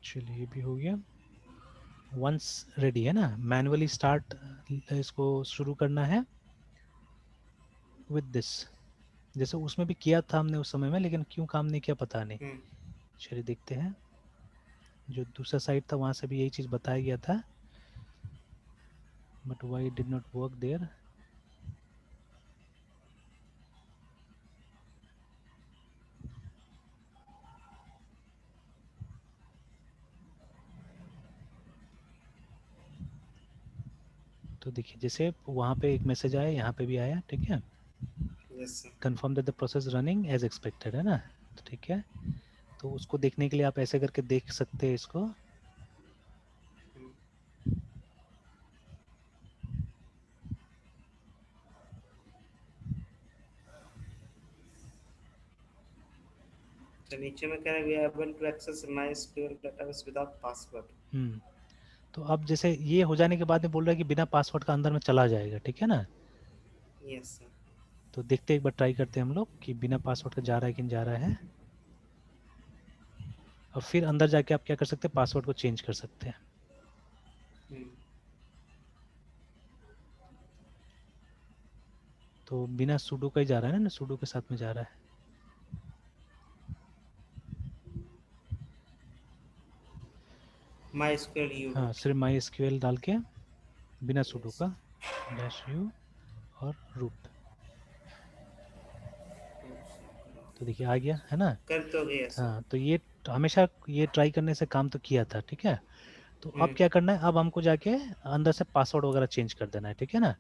B: चलिए ये भी हो गया। वंस रेडी है ना, मैनुअली स्टार्ट इसको शुरू करना है विद दिस। जैसे उसमें भी किया था हमने उस समय में, लेकिन क्यों काम नहीं किया पता नहीं।
A: हम्म।
B: चलिए देखते हैं। जो दूसरा साइट था वहाँ से भी यही चीज़ बताया गया था, but why did not work there. देखिए जैसे वहाँ पे एक मैसेज आया, यहाँ पे भी आया, ठीक है,
A: yes sir.
B: Confirm that the process running as expected, है ना। तो ठीक है, तो उसको देखने के लिए आप ऐसे करके देख सकते हैं इसको।
A: तो नीचे में कह रहा है we are able to access MySQL database without password.
B: तो अब जैसे ये हो जाने के बाद में बोल रहा है कि बिना पासवर्ड का अंदर में चला जाएगा, ठीक है ना।
A: Yes sir.
B: तो देखते हैं, एक बार ट्राई करते हैं हम लोग कि बिना पासवर्ड का जा रहा है कि नहीं जा रहा है। और फिर अंदर जाके आप क्या कर सकते हैं, पासवर्ड को चेंज कर सकते हैं। तो बिना सूडो का ही जा रहा है ना, सूडो के साथ में जा रहा है।
A: मायस्क्यूएल यू
B: हाँ,
A: रूट।
B: सिर्फ माई एसक्यूएल डाल के बिना सूडो
A: यस।
B: का -u और रूट। तो देखिए आ गया है ना।
A: कर तो गया सर।
B: हाँ, तो ये हमेशा ये ट्राई करने से काम तो किया था, ठीक है। तो अब क्या करना है, अब हमको जाके अंदर से पासवर्ड वगैरह चेंज कर देना है, ठीक है ना।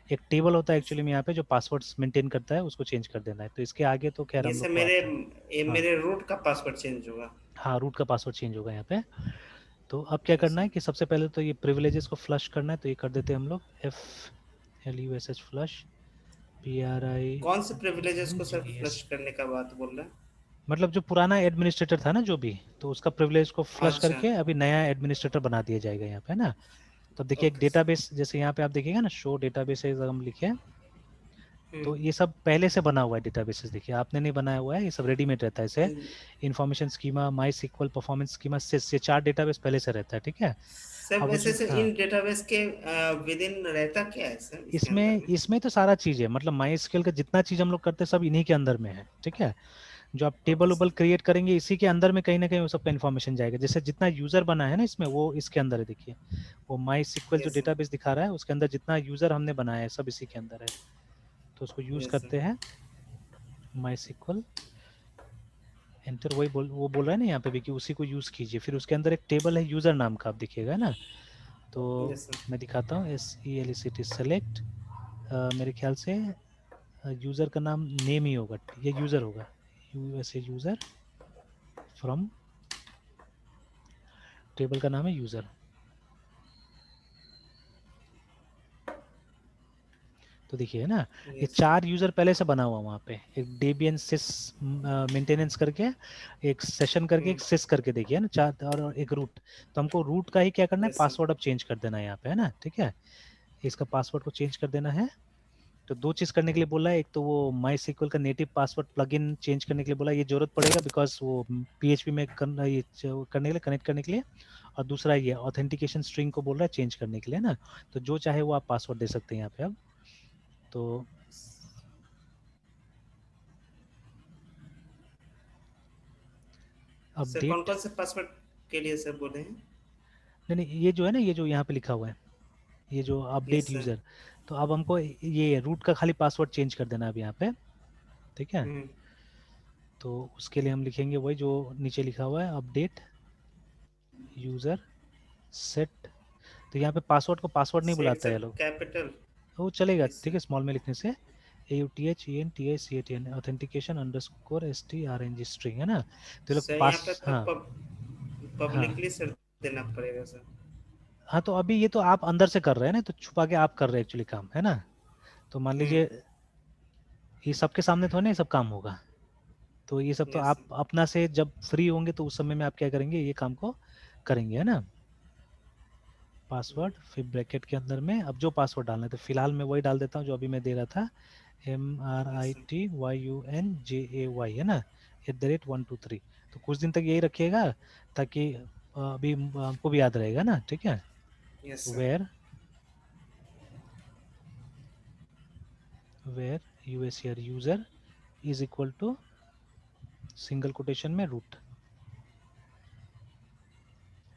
B: एक टेबल होता है एक्चुअली में यहाँ पे जो पासवर्ड्स मेंटेन करता है, उसको चेंज कर देना है। तो इसके आगे तो खैर
A: ये
B: हम लोग
A: सर
B: को
A: मेरे
B: आता है।
A: ये
B: हाँ
A: मेरे रूट का पासवर्ड चेंज होगा।
B: हाँ, रूट का पासवर्ड चेंज होगा यहाँ पे। तो अब क्या
A: यस
B: करना है
A: सर।
B: कि सबसे पहले तो ये प्रिविलेजेस को फ्लश करना है। तो ये कर देते हैं हम लोग FLUSH फ्लश
A: कौन से प्रिविलेजेस को सर
B: PRINGES।
A: फ्लश करने का बात बोल रहे हैं?
B: मतलब जो पुराना एडमिनिस्ट्रेटर था ना जो भी, तो उसका प्रिविलेज को फ्लश
A: अच्छा।
B: करके अभी नया एडमिनिस्ट्रेटर बना दिया जाएगा यहाँ पे, है ना। तो अब देखिए एक
A: ओके सर।
B: डेटाबेस, जैसे यहाँ पे आप देखिएगा ना, शो डेटाबेस हम लिखे,
A: हम्म।
B: तो ये सब पहले से बना हुआ है डेटाबेसेस। देखिए आपने नहीं बनाया हुआ है, ये सब रेडीमेड रहता है। इसे इन्फॉर्मेशन स्कीमा, माई सिक्वल, परफॉर्मेंस स्कीमा, सिस, ये 4 डेटाबेस पहले से रहता है, ठीक है।
A: सर
B: अब वो
A: वैसे
B: जो
A: से
B: हाँ,
A: इन डेटाबेस के विद इन रहता क्या है सर इसके अंदर
B: इसमें
A: में?
B: इसमें तो सारा चीज है, मतलब माई स्केल का जितना चीज हम लोग करते हैं सब इन्हीं के अंदर में है, ठीक है। जो आप
A: ओके
B: टेबल उबल
A: सर।
B: क्रिएट करेंगे इसी के अंदर में कहीं ना कहीं वो सबका इन्फॉर्मेशन जाएगा। जैसे जितना यूजर बना है ना इसमें, वो इसके अंदर है। देखिए वो माई सिक्वल जो
A: यस सर।
B: डेटाबेस दिखा रहा है, उसके अंदर जितना यूजर हमने बनाया है सब इसी के अंदर है। तो उसको यूज
A: यस सर।
B: करते हैं, माई सिक्वल एंटर, वही वो बोल रहा है ना यहाँ पे भी कि उसी को यूज कीजिए। फिर उसके अंदर एक टेबल है यूजर नाम का, आप देखिएगा ना। तो
A: यस सर।
B: मैं दिखाता हूँ, SELECT सेलेक्ट, मेरे ख्याल से यूजर का नाम नेम ही होगा, ये यूजर होगा, यूजर फ्रॉम, टेबल का नाम है यूजर। तो देखिए है ना, ये
A: यस सर।
B: 4 यूजर पहले से बना हुआ वहाँ पे, एक डेबियन सिस मेंटेनेंस करके, एक सेशन करके, एक सिस करके, देखिए ना 4, और एक रूट। तो हमको रूट का ही क्या करना है,
A: यस सर।
B: पासवर्ड अब चेंज कर देना है यहाँ पे, है ना, ठीक है। इसका पासवर्ड को चेंज कर देना है। तो 2 चीज़ करने के लिए बोला है, एक तो वो माई सिक्वल का नेटिव पासवर्ड प्लगइन चेंज करने के लिए बोला, ये जरूरत पड़ेगा बिकॉज वो PHP में ये करने के लिए, कनेक्ट करने के लिए। और दूसरा ये ऑथेंटिकेशन स्ट्रिंग को बोल रहा है चेंज करने के लिए ना। तो जो चाहे वो आप पासवर्ड दे सकते हैं यहाँ पे अब। तो
A: सर कौन
B: अपडेट,
A: कौन से पासवर्ड के लिए सर बोले हैं?
B: नहीं नहीं, ये जो है ना, ये जो यहाँ पे लिखा हुआ है, ये जो अपडेट
A: यस सर।
B: यूजर, तो अब हमको ये रूट का खाली पासवर्ड चेंज कर देना है अब यहाँ पे, ठीक है।
A: हम्म।
B: तो उसके लिए हम लिखेंगे वही जो नीचे लिखा हुआ है, अपडेट यूजर सेट। तो यहाँ पे पासवर्ड को पासवर्ड नहीं
A: सेट
B: बुलाता है
A: सर
B: ये लोग,
A: कैपिटल।
B: वो चलेगा,
A: यस
B: ठीक
A: सर।
B: है, स्मॉल में लिखने से। AUTHENTICATN authentication underscore STRNG string, है ना। तो ये लोग
A: सर यहाँ पे
B: पास,
A: तो
B: हाँ हाँ
A: पब्लिकली सर देना पड़ेगा सर।
B: हाँ, तो अभी ये तो आप अंदर से कर रहे हैं ना, तो छुपा के आप कर रहे हैं एक्चुअली काम, है ना। तो मान
A: हम्म।
B: लीजिए ये सबके सामने थोड़ा ना ये सब काम होगा। तो ये सब तो
A: यस
B: आप
A: सर।
B: अपना से जब फ्री होंगे तो उस समय में आप क्या करेंगे, ये काम को करेंगे, है ना। पासवर्ड फिर ब्रैकेट के अंदर में अब जो पासवर्ड डालना है, तो फिलहाल मैं वही डाल देता हूँ जो अभी मैं दे रहा था,
A: यस सर।
B: MRITYUNJAY, है ना, @123। तो कुछ दिन तक यही रखिएगा, ताकि अभी हमको भी याद रहेगा ना, ठीक है।
A: यस
B: तो
A: sir.
B: Where USR user is equal to single quotation में रूट,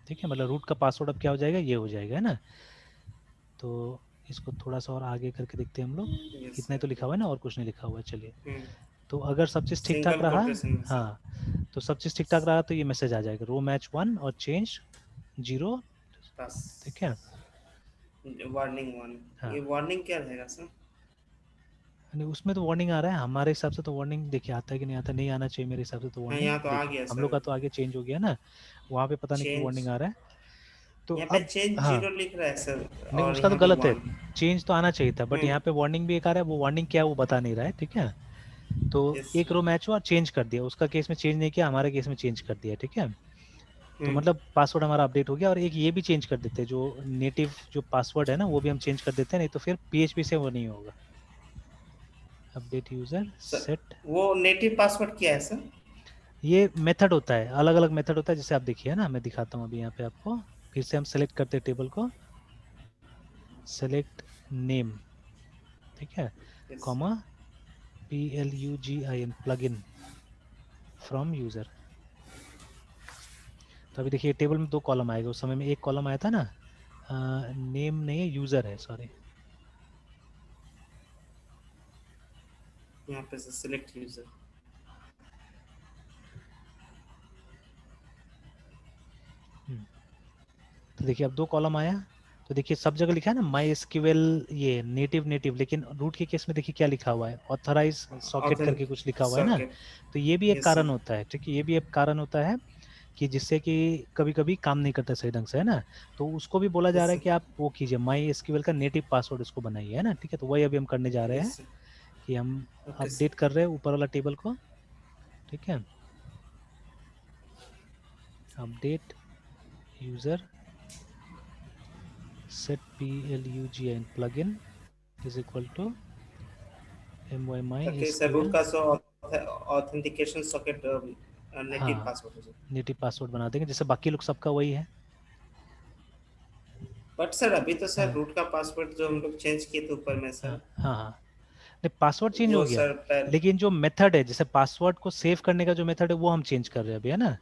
B: ठीक है। मतलब रूट का पासवर्ड अब क्या हो जाएगा, ये हो जाएगा, है ना। तो इसको थोड़ा सा और आगे करके देखते हैं हम लोग।
A: यस
B: इतना ही
A: सर।
B: तो लिखा हुआ है ना, और कुछ नहीं लिखा हुआ है, चलिए।
A: हम्म।
B: तो अगर सब चीज़ ठीक ठाक
A: सिंगल
B: रहा,
A: कोटेशन में सर।
B: हाँ, तो सब चीज़ ठीक ठाक रहा तो ये मैसेज आ जाएगा, रो मैच 1 और चेंज 0,
A: पास।
B: ठीक है।
A: वार्निंग वन,
B: हाँ,
A: ये वार्निंग क्या रहेगा सर?
B: नहीं उसमें तो वार्निंग आ रहा है हमारे हिसाब से तो। वार्निंग देखिए आता है कि नहीं आता, नहीं आना चाहिए मेरे हिसाब से तो
A: हाँ,
B: वार्निंग।
A: यहाँ तो आ
B: देखिए
A: गया
B: हम लोग
A: सर।
B: का तो आगे चेंज हो गया ना, वहाँ पे पता नहीं क्यों
A: चेंज,
B: वार्निंग आ रहा है। तो
A: यहाँ पे
B: अब
A: चेंज
B: हाँ,
A: जीरो लिख रहा है सर,
B: नहीं
A: और
B: उसका तो
A: यहाँ पे
B: गलत है।
A: वन।
B: चेंज तो आना चाहिए था, बट
A: हम्म।
B: यहाँ पे वार्निंग भी एक आ रहा है, वो वार्निंग क्या है वो बता नहीं रहा है, ठीक है। तो
A: यस
B: एक
A: सर।
B: रो मैच हुआ और चेंज कर दिया, उसका केस में चेंज नहीं किया, हमारे केस में चेंज कर दिया, ठीक है। तो
A: हम्म।
B: मतलब पासवर्ड हमारा अपडेट हो गया, और एक ये भी चेंज कर देते हैं, जो नेटिव जो पासवर्ड है ना वो भी हम चेंज कर देते हैं, नहीं तो फिर पीएचपी से वो नहीं होगा। अपडेट यूजर
A: सर
B: सेट,
A: वो नेटिव पासवर्ड क्या है सर?
B: ये मेथड होता है, अलग अलग मेथड होता है, जैसे आप देखिए ना, मैं दिखाता हूँ अभी यहाँ पे आपको। फिर से हम सेलेक्ट करते हैं टेबल को, सेलेक्ट नेम, ठीक है,
A: yes.
B: Comma PLUGIN plugin from user. तो अभी देखिए टेबल में दो कॉलम आएगा, उस समय में एक कॉलम आया था ना, नेम नहीं है, यूजर है, सॉरी।
A: यहाँ पे से सिलेक्ट यूजर।
B: तो देखिए अब दो कॉलम आया। तो देखिए सब जगह लिखा है ना माई एसक्यूएल, ये नेटिव नेटिव, लेकिन रूट के केस में देखिए क्या लिखा हुआ है, ऑथराइज सॉकेट करके
A: ऑथेंटिक
B: कुछ लिखा हुआ है ना।
A: सॉकेट।
B: तो ये भी एक
A: यस
B: कारण
A: सर।
B: होता है, ठीक है, ये भी एक कारण होता है कि जिससे कि कभी कभी काम नहीं करता सही ढंग से, है ना। तो उसको भी बोला जा रहा
A: यस
B: है
A: सर।
B: कि आप वो कीजिए, माई एसक्यूएल का नेटिव पासवर्ड उसको बनाइए, है ना, ठीक है। तो वही अभी हम करने जा रहे
A: यस
B: हैं,
A: सर।
B: कि हम
A: ओके
B: अपडेट
A: सर।
B: कर रहे हैं ऊपर वाला टेबल को, ठीक है। Update user set PLUGIN plugin is equal to
A: ताकि सर रूट
B: MySQL।
A: का सो ऑथेंटिकेशन सॉकेट नेटिव
B: हाँ,
A: पासवर्ड हो जाए।
B: नेटिव पासवर्ड बना देंगे, जैसे बाकी लोग सबका वही है।
A: बट सर अभी तो सर
B: हाँ
A: रूट का पासवर्ड जो हम लोग चेंज किए थे ऊपर में
B: हाँ
A: सर,
B: हाँ हाँ, नहीं पासवर्ड चेंज हो
A: वो
B: गया,
A: सर पर।
B: लेकिन जो मेथड है, जैसे पासवर्ड को सेव करने का जो मेथड है वो हम चेंज कर रहे हैं अभी, है ना।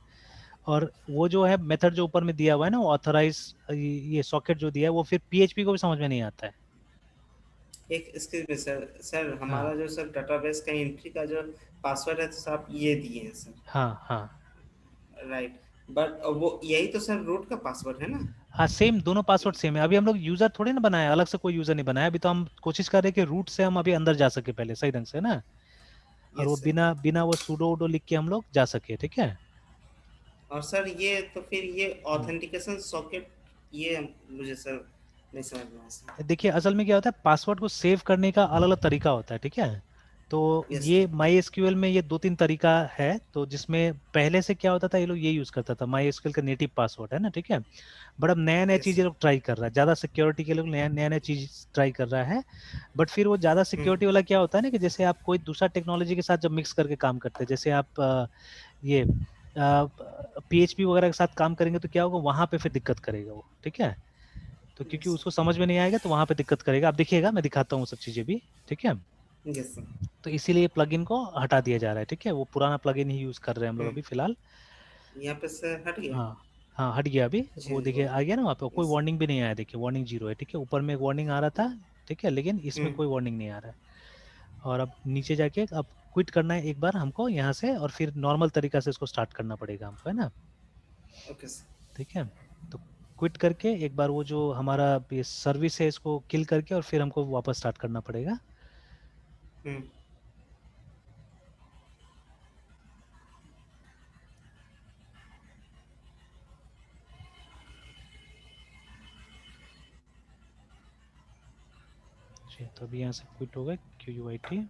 B: और वो जो है मेथड जो ऊपर में दिया हुआ है ना, वो ऑथराइज, ये सॉकेट जो दिया है वो फिर पीएचपी को भी समझ में नहीं आता है।
A: एक इसके में सर, सर
B: हाँ
A: हमारा जो सर डेटाबेस का एंट्री का जो पासवर्ड है तो सर आप ये दिए हैं सर।
B: हाँ हाँ
A: राइट। बट वो यही तो सर रूट का पासवर्ड है ना?
B: हाँ, सेम दोनों पासवर्ड सेम है। अभी हम लोग यूजर थोड़ी ना बनाया, अलग से कोई यूजर नहीं बनाया, अभी तो हम कोशिश कर रहे हैं कि रूट से हम अभी अंदर जा सके पहले सही ढंग से ना, और वो
A: यस सर।
B: बिना बिना वो सूडो वूडो लिख के हम लोग जा सके, ठीक है।
A: और सर ये तो फिर ये
B: हम्म।
A: ऑथेंटिकेशन सॉकेट, ये मुझे सर नहीं समझ में आया सर।
B: देखिए असल में क्या होता है, पासवर्ड को सेव करने का अलग अलग तरीका होता है, ठीक है। तो
A: यस
B: ये
A: सर।
B: माई एसक्यूएल में ये दो तीन तरीका है, तो जिसमें पहले से क्या होता था, ये लोग ये यूज करता था, माई एसक्यूएल का नेटिव पासवर्ड है ना, ठीक है। बट अब नया नया
A: यस
B: चीज ये
A: सर।
B: लोग ट्राई कर रहा है, ज्यादा सिक्योरिटी के लोग नया नया नया चीज ट्राई कर रहा है। बट फिर वो ज्यादा
A: हम्म।
B: सिक्योरिटी वाला क्या होता है ना, कि जैसे आप कोई दूसरा टेक्नोलॉजी के साथ जब मिक्स करके काम करते हैं, जैसे आप ये PHP वगैरह के साथ काम करेंगे, तो क्या होगा वहां पे फिर दिक्कत करेगा वो, ठीक है। तो क्योंकि
A: यस
B: उसको
A: सर।
B: समझ में नहीं आएगा, तो वहां पे दिक्कत करेगा, आप देखिएगा मैं दिखाता हूँ सब चीजें भी, ठीक है।
A: Yes sir.
B: तो इसीलिए प्लगइन को हटा दिया जा रहा है, ठीक है, वो पुराना प्लगइन ही यूज कर रहे हैं हम लोग
A: हम्म।
B: अभी फिलहाल।
A: यहाँ पे से हट गया।
B: हाँ हाँ, हट गया अभी, वो
A: चेंज
B: देखिए
A: हुआ।
B: आ गया ना, वहाँ पे कोई
A: यस।
B: वार्निंग भी नहीं आया, देखिए वार्निंग जीरो है, ठीक है, ऊपर में एक वार्निंग आ रहा था, ठीक है, लेकिन इसमें
A: हम्म।
B: कोई वार्निंग नहीं आ रहा है। और अब नीचे जाके अब क्विट करना है एक बार हमको यहाँ से, और फिर नॉर्मल तरीका से इसको स्टार्ट करना पड़ेगा हमको, है ना,
A: ओके सर।
B: ठीक है। तो क्विट करके एक बार वो जो हमारा ये सर्विस है इसको किल करके, और फिर हमको वापस स्टार्ट करना पड़ेगा।
A: हम्म।
B: जी, तो अभी यहाँ से क्विट हो गए, QUIT,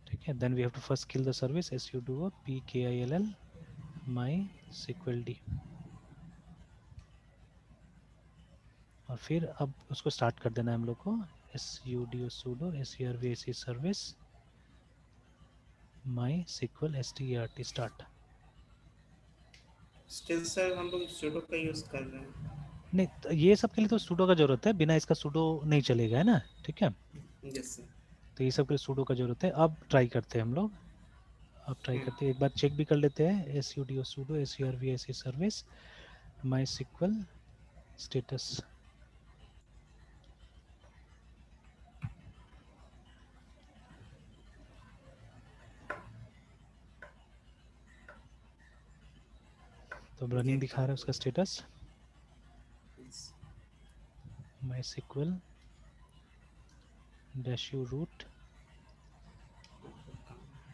B: ठीक है। Then we have to first kill the service, sudo pkill mysqld, और फिर अब उसको स्टार्ट कर देना है हम लोग को, sudo servac service mysql start start.
A: Still sir हम लोग sudo का यूज कर रहे हैं।
B: नहीं तो ये सब के लिए तो sudo का जरूरत है, बिना इसका sudo नहीं चलेगा, है ना, ठीक है।
A: Yes sir.
B: तो ये सब के लिए sudo का जरूरत है। अब ट्राई करते हैं हम लोग, अब ट्राई
A: हम्म।
B: करते हैं, एक बार चेक भी कर लेते हैं, sudo servac service mysql status. तो रनिंग
A: देख
B: दिखा
A: रहा
B: रहा है
A: हूँ।
B: उसका status. MySQL -u root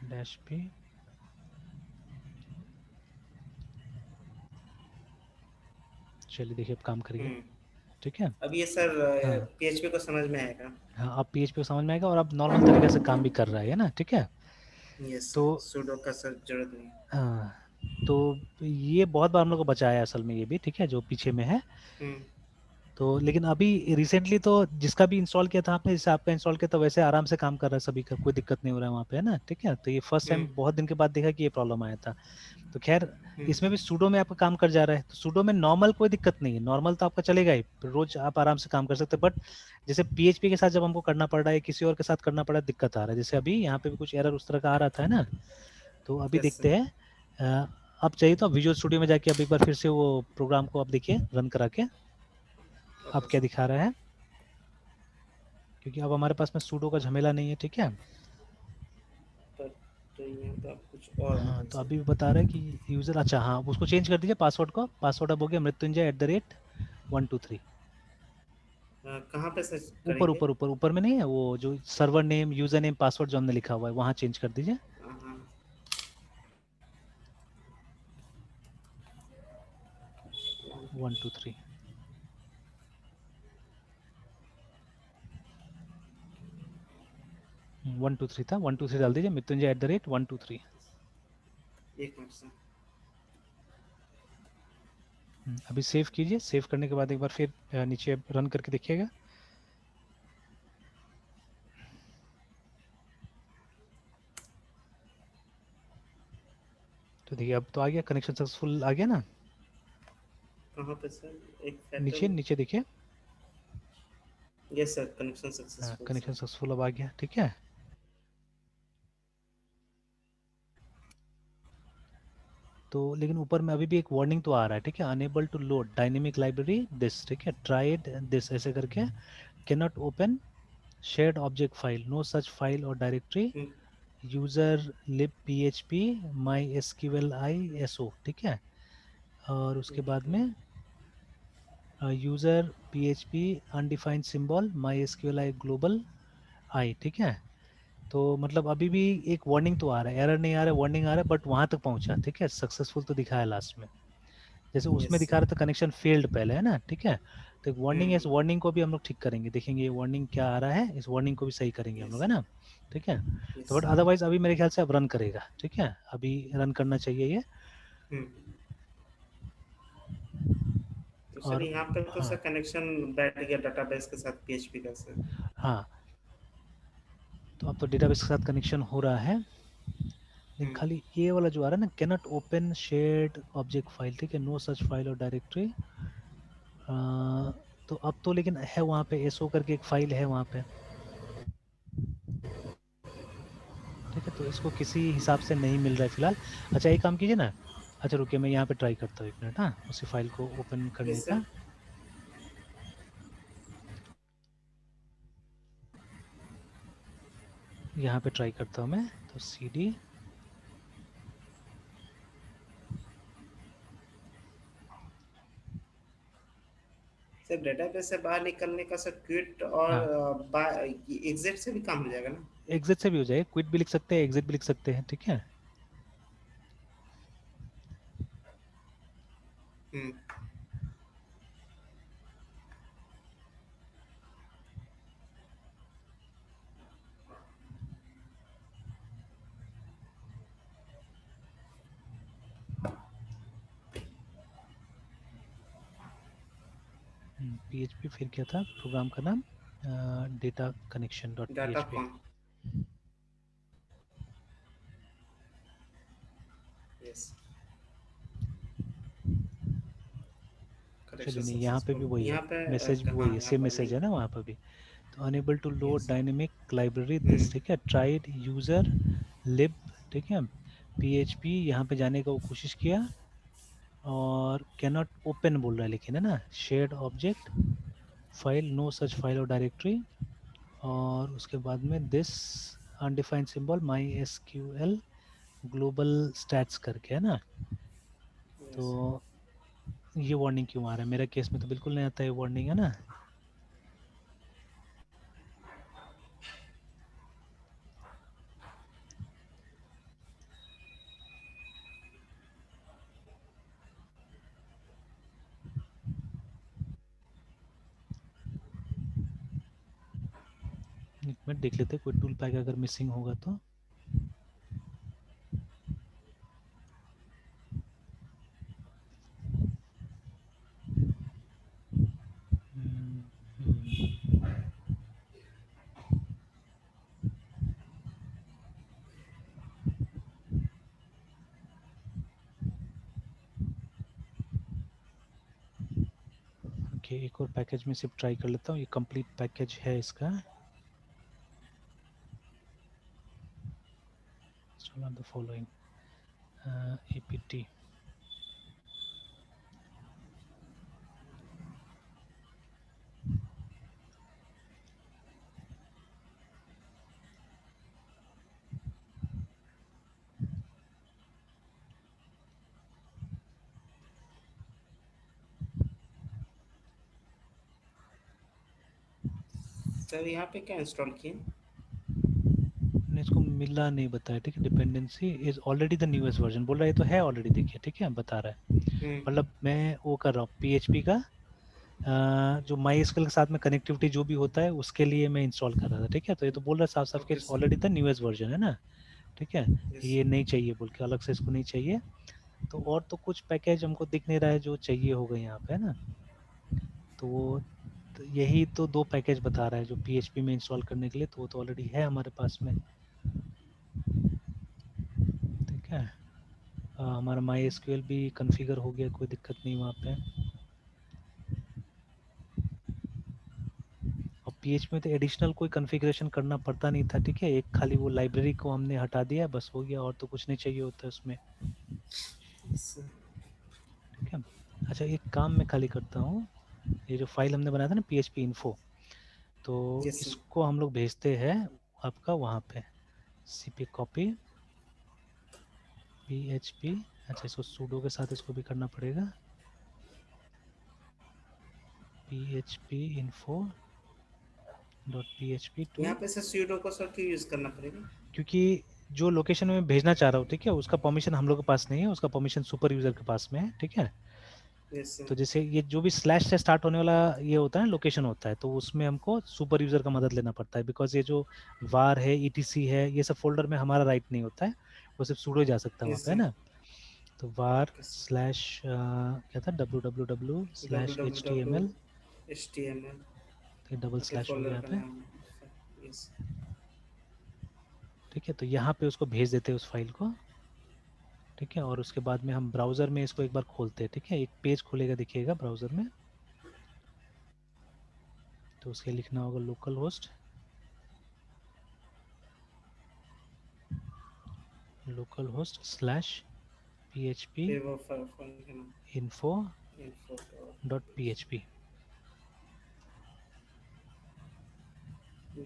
B: -p। चलिए देखिए अब काम कर गया।
A: हम्म।
B: ठीक है।
A: अब ये सर
B: हाँ
A: पीएचपी को समझ में आएगा।
B: हाँ, अब PHP को समझ में आएगा और अब नॉर्मल तरीके से काम भी कर रहा है ना। ठीक है।
A: यस
B: तो
A: सर, सूडो का सर जरूरत नहीं।
B: हाँ, तो ये बहुत बार हम लोग को बचाया है असल में, ये भी ठीक है जो पीछे में है।
A: हम्म।
B: तो लेकिन अभी रिसेंटली तो जिसका भी इंस्टॉल किया था आपने, जैसे आपका इंस्टॉल किया, तो वैसे आराम से काम कर रहा है सभी का, कोई दिक्कत नहीं हो रहा है वहाँ पे, है ना। ठीक है। तो ये फर्स्ट टाइम
A: हम्म।
B: बहुत दिन के बाद देखा कि ये प्रॉब्लम आया था। तो खैर,
A: हम्म।
B: इसमें भी सूडो में आपका काम कर जा रहा है, तो सूडो में नॉर्मल कोई दिक्कत नहीं है, नॉर्मल तो आपका चलेगा ही, रोज आप आराम से काम कर सकते हैं। बट जैसे PHP के साथ जब हमको करना पड़ रहा है, किसी और के साथ करना पड़ा है, दिक्कत आ रहा है। जैसे अभी यहाँ पे भी कुछ एरर उस तरह का आ रहा था, है ना। तो अभी
A: यस
B: देखते
A: सर।
B: हैं। आप चाहिए तो विजुअल स्टूडियो में जाके अब एक बार फिर से वो प्रोग्राम को आप देखिए रन करा के, आप
A: ओके
B: क्या
A: सर।
B: दिखा रहा है, क्योंकि अब हमारे पास में सूडो का झमेला नहीं है। ठीक है।
A: पर तो यहाँ पे आप कुछ और आ रहा
B: हाँ,
A: है
B: तो
A: सर।
B: अभी बता रहा है कि यूज़र, अच्छा हाँ, उसको चेंज कर दीजिए पासवर्ड को। पासवर्ड अब हो गया मृत्युंजय@123।
A: कहाँ पे सर्च
B: ऊपर
A: करेंगे?
B: ऊपर ऊपर ऊपर में नहीं है वो जो server name, user name, password जो हमने लिखा हुआ है, वहाँ चेंज कर दीजिए।
A: हाँ।
B: 123। 123 था, 123 डाल दीजिए, मृत्युंजय@123।
A: एक मिनट सर।
B: अभी सेव कीजिए, सेव करने के बाद एक बार फिर नीचे रन करके देखिएगा। तो देखिए अब तो आ गया, कनेक्शन सक्सेसफुल आ गया ना।
A: कहाँ पे सर? एक
B: नीचे
A: फैक्टर।
B: नीचे देखिए।
A: यस सर, कनेक्शन
B: हाँ,
A: सक्सेसफुल
B: कनेक्शन
A: सर।
B: सक्सेसफुल अब आ गया। ठीक है। तो लेकिन ऊपर में अभी भी एक वार्निंग तो आ रहा है। ठीक है। Unable to load dynamic library this. ठीक है। ट्राइड दिस ऐसे करके, cannot open shared object file, no such file और directory,
A: hmm.
B: User lib PHP my SQLi SO। ठीक है। और उसके बाद
A: ओके।
B: में user PHP undefined symbol my SQLi global I. ठीक है। तो मतलब अभी भी एक वार्निंग तो आ रहा है, एरर नहीं आ रहा है, वार्निंग आ रहा है, बट वहां तक पहुंचा। ठीक है। सक्सेसफुल तो दिखाया लास्ट में, जैसे उसमें
A: यस
B: दिखा
A: सर।
B: रहा था कनेक्शन फेल्ड पहले, है ना। ठीक है। तो एक वार्निंग है, इस
A: हम्म।
B: वार्निंग को भी हम लोग ठीक करेंगे, देखेंगे ये वार्निंग क्या आ रहा है, इस वार्निंग को भी सही करेंगे हम
A: यस
B: लोग, है
A: सर।
B: ना। ठीक है। तो
A: यस
B: बट
A: सर।
B: अदरवाइज अभी मेरे ख्याल से अब रन करेगा। ठीक है। अभी रन करना चाहिए ये।
A: हम्म। तो सर
B: और
A: यहाँ पे तो
B: हाँ
A: सर कनेक्शन बैठ गया डाटाबेस के साथ पीएचपी का सर।
B: हाँ, तो अब तो डेटाबेस के साथ कनेक्शन हो रहा है, लेकिन
A: हम्म।
B: खाली ये वाला जो आ रहा है ना, cannot open shared object file. ठीक है। नो सच फाइल और डायरेक्टरी। तो अब तो लेकिन है वहाँ पे SO करके एक फाइल है वहाँ पे। ठीक है। तो इसको किसी हिसाब से नहीं मिल रहा है फिलहाल। अच्छा एक काम कीजिए ना, अच्छा रुकिए मैं यहाँ पे ट्राई करता हूँ, एक मिनट। हाँ, उसी फाइल को ओपन करने
A: यस सर।
B: का। यहाँ पे ट्राई करता हूँ मैं, तो CD।
A: सर डेटाबेस से बाहर निकलने का सर क्विट और
B: हाँ,
A: एग्जिट से भी काम हो जाएगा ना?
B: एग्जिट से भी हो जाएगा, क्विट भी लिख सकते हैं, एग्जिट भी लिख सकते हैं। ठीक है।
A: हम्म।
B: PHP फिर क्या था प्रोग्राम का नाम, data connection dot P
A: data
B: H P
A: con. Yes.
B: चलिए
A: करेक्शन
B: नहीं, यहाँ पे भी
A: सक्सेसफुल
B: वही है,
A: यहाँ पे
B: मैसेज भी वही
A: हाँ
B: है,
A: यहाँ
B: सेम
A: पर
B: मैसेज
A: नहीं।
B: है ना वहाँ पर भी। तो unable to load
A: yes.
B: Dynamic library this.
A: Hmm.
B: ठीक है। Tried user lib. ठीक है। PHP यहाँ पे जाने का वो कोशिश किया, और कैनॉट ओपन बोल रहा है लेकिन, है ना। Shared object file, no such file और डायरेक्टरी, और उसके बाद में this undefined symbol my SQL global stats करके, है ना। तो
A: यस।
B: ये वार्निंग क्यों आ रहा है, मेरे केस में तो बिल्कुल नहीं आता है वार्निंग, है ना। एक मिनट देख लेते कोई टूल पैक अगर मिसिंग होगा तो। ओके, एक और पैकेज में सिर्फ ट्राई कर लेता हूँ, ये कंप्लीट पैकेज है इसका। Install the following apt।
A: Sir यहाँ पे क्या इंस्टॉल किए?
B: ने इसको मिला नहीं बताया, ठीक है। Dependency is already the newest version बोल रहा है, तो है ऑलरेडी, देखिए ठीक है, बता रहा है।
A: हम्म।
B: मतलब मैं वो कर रहा हूँ पीएचपी का जो माई एसक्यूएल के साथ में कनेक्टिविटी जो भी होता है उसके लिए मैं इंस्टॉल कर रहा था, ठीक है। तो ये तो बोल रहा है साफ साफ कि
A: okay sir.
B: Already the newest version है ना, ठीक है।
A: यस।
B: ये नहीं चाहिए बोल के अलग से इसको नहीं चाहिए। तो और तो कुछ पैकेज हमको दिख नहीं रहा है जो चाहिए होगा यहाँ पे, है ना। तो यही तो दो पैकेज बता रहा है जो पीएचपी में इंस्टॉल करने के लिए, तो वो तो ऑलरेडी है हमारे पास में, ठीक है। हमारा माई एसक्यूएल भी कॉन्फ़िगर हो गया, कोई दिक्कत नहीं वहाँ पे। और पीएचपी में तो एडिशनल कोई कॉन्फ़िगरेशन करना पड़ता नहीं था, ठीक है। एक खाली वो लाइब्रेरी को हमने हटा दिया, बस हो गया, और तो कुछ नहीं चाहिए होता उसमें,
A: सर।
B: ठीक है। अच्छा, एक काम मैं खाली करता हूँ, ये जो फाइल हमने बनाया था ना पीएचपी इन्फो, तो
A: यस सर।
B: इसको हम लोग भेजते हैं आपका वहाँ पे, सीपी कॉपी पीएचपी। अच्छा, इसको सूडो के साथ इसको भी करना पड़ेगा, php info dot php to.
A: यहाँ पे सर sudo को सर क्यों यूज करना पड़ेगा?
B: क्योंकि जो लोकेशन में भेजना चाह रहा हूँ, ठीक है, उसका परमिशन हम लोग के पास नहीं है, उसका परमिशन सुपर यूजर के पास में है, ठीक है।
A: Yes sir.
B: तो जैसे ये जो भी स्लैश से स्टार्ट होने वाला ये होता है लोकेशन होता है, तो उसमें हमको सुपर यूजर का मदद लेना पड़ता है, बिकॉज ये जो वार है ईटीसी है ये सब फोल्डर में हमारा राइट नहीं होता है, वो सिर्फ सूडो जा सकता है वहाँ
A: यस
B: पे, है
A: सर।
B: ना। तो वार
A: ओके सर।
B: स्लैश क्या था, W W W
A: W
B: slash
A: W
B: H T M
A: W
B: L,
A: H T M L.
B: Double
A: okay,
B: slash हो गया
A: फोल्डर
B: यहाँ
A: का
B: पे,
A: नाम। यस।
B: ठीक है। तो यहाँ पे उसको भेज देते हैं उस फाइल को, ठीक है। और उसके बाद में हम ब्राउज़र में इसको एक बार खोलते हैं, ठीक है। एक पेज खुलेगा दिखिएगा ब्राउज़र में, तो उसके लिखना होगा local host slash P H P
A: फिर वो फाइल का नाम
B: info
A: info
B: dot P H P,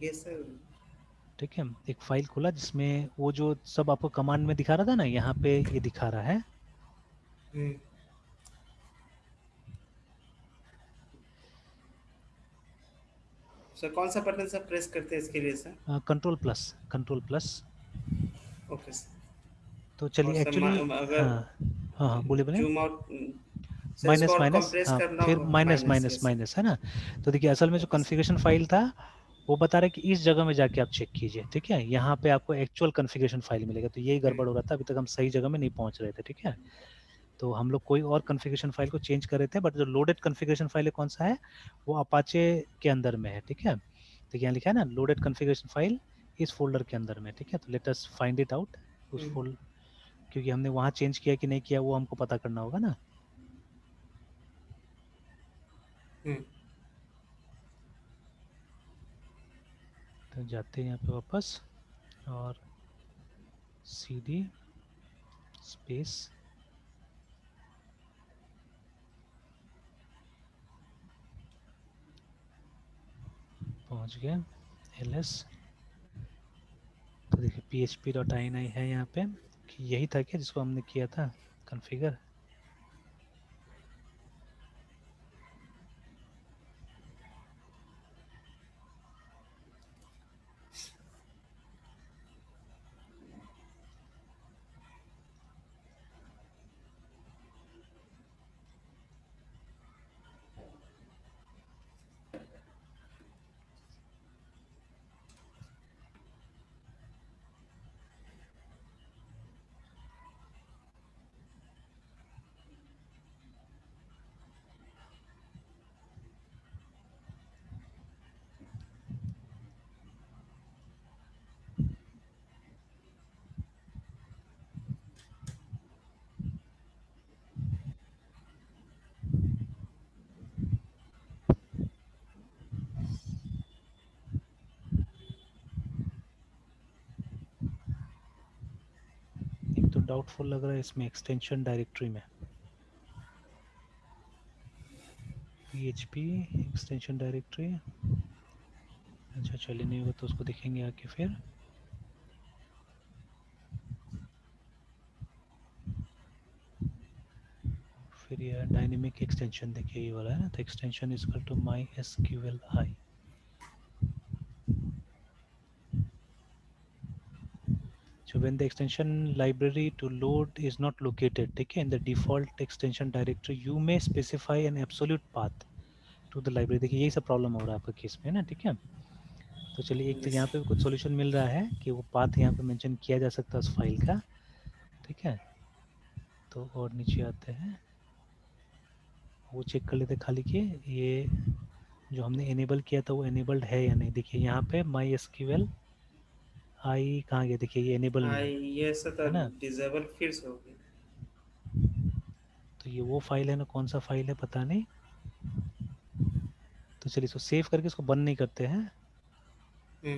A: yes sir.
B: ठीक है। एक फाइल खुला जिसमें वो जो सब आपको कमांड में दिखा रहा था ना, यहाँ पे ये दिखा रहा है।
A: हम्म। सर कौन सा बटन सर प्रेस करते हैं इसके लिए sir?
B: Control plus.
A: Okay sir.
B: तो
A: और
B: चलिए
A: सर
B: एक्चुअली,
A: अगर
B: हाँ हाँ हाँ, बोले बोले।
A: जूम आउट, सर इसको
B: माइनस
A: और
B: माइनस,
A: कंप्रेस
B: हाँ,
A: करना
B: फिर
A: होगा,
B: minus
A: minus,
B: minus
A: yes sir.
B: Minus, है ना। तो देखिए असल में जो
A: ओके सर।
B: कॉन्फ़िगरेशन फाइल था वो बता रहा है कि इस जगह में जाके आप चेक कीजिए, ठीक है। यहाँ पे आपको एक्चुअल कॉन्फ़िगरेशन फाइल मिलेगा, तो यही
A: हम्म।
B: गड़बड़ हो रहा था, अभी तक हम सही जगह में नहीं पहुंच रहे थे, ठीक है। तो हम लोग कोई और कॉन्फ़िगरेशन फाइल को चेंज कर रहे थे, बट जो लोडेड कॉन्फ़िगरेशन फाइल है कौन सा है, वो अपाचे के अंदर में है, ठीक है। तो यहाँ लिखा है ना लोडेड कॉन्फ़िगरेशन फाइल इस फोल्डर के अंदर में, ठीक है। तो let us find it out उस
A: हम्म।
B: फोल्डर, क्योंकि हमने वहाँ चेंज किया कि नहीं किया वो हमको पता करना होगा ना।
A: हम्म।
B: तो जाते हैं यहाँ पे वापस, और सी डी स्पेस, पहुँच गए एल एस। तो देखिए P H P dot I है यहाँ पे, कि यही था क्या जिसको हमने किया था कॉन्फ़िगर। डाउटफुल लग रहा है इसमें एक्सटेंशन डायरेक्टरी में। PHP एक्सटेंशन डायरेक्टरी, अच्छा चलिए नहीं होगा तो उसको देखेंगे आके फिर। फिर ये डायनेमिक एक्सटेंशन देखिए ये वाला है ना, तो extension is equal to MySQLi। So when the extension library to load is not located, ठीक है, in the default extension directory, you may specify an absolute path to the library। देखिए यही सब प्रॉब्लम हो रहा है आपका केस में ना, ठीक है। तो चलिए एक तो
A: यस।
B: यहाँ पे कुछ सॉल्यूशन मिल रहा है कि वो पाथ यहाँ पे मेंशन किया जा सकता है उस फाइल का, ठीक है। तो और नीचे आते हैं, वो चेक कर लेते खाली कि ये जो हमने इनेबल किया था वो इनेबल्ड है या नहीं। देखिए यहाँ पे MySQL आई कहाँ गया, देखिए ये इनेबल नहीं
A: हाँ,
B: है,
A: ये सब तो
B: है ना।
A: डिसेबल फिर से हो गया।
B: तो ये वो फाइल है ना, कौन सा फाइल है पता नहीं। तो चलिए इसको सेव करके इसको बंद नहीं करते हैं,
A: हम्म।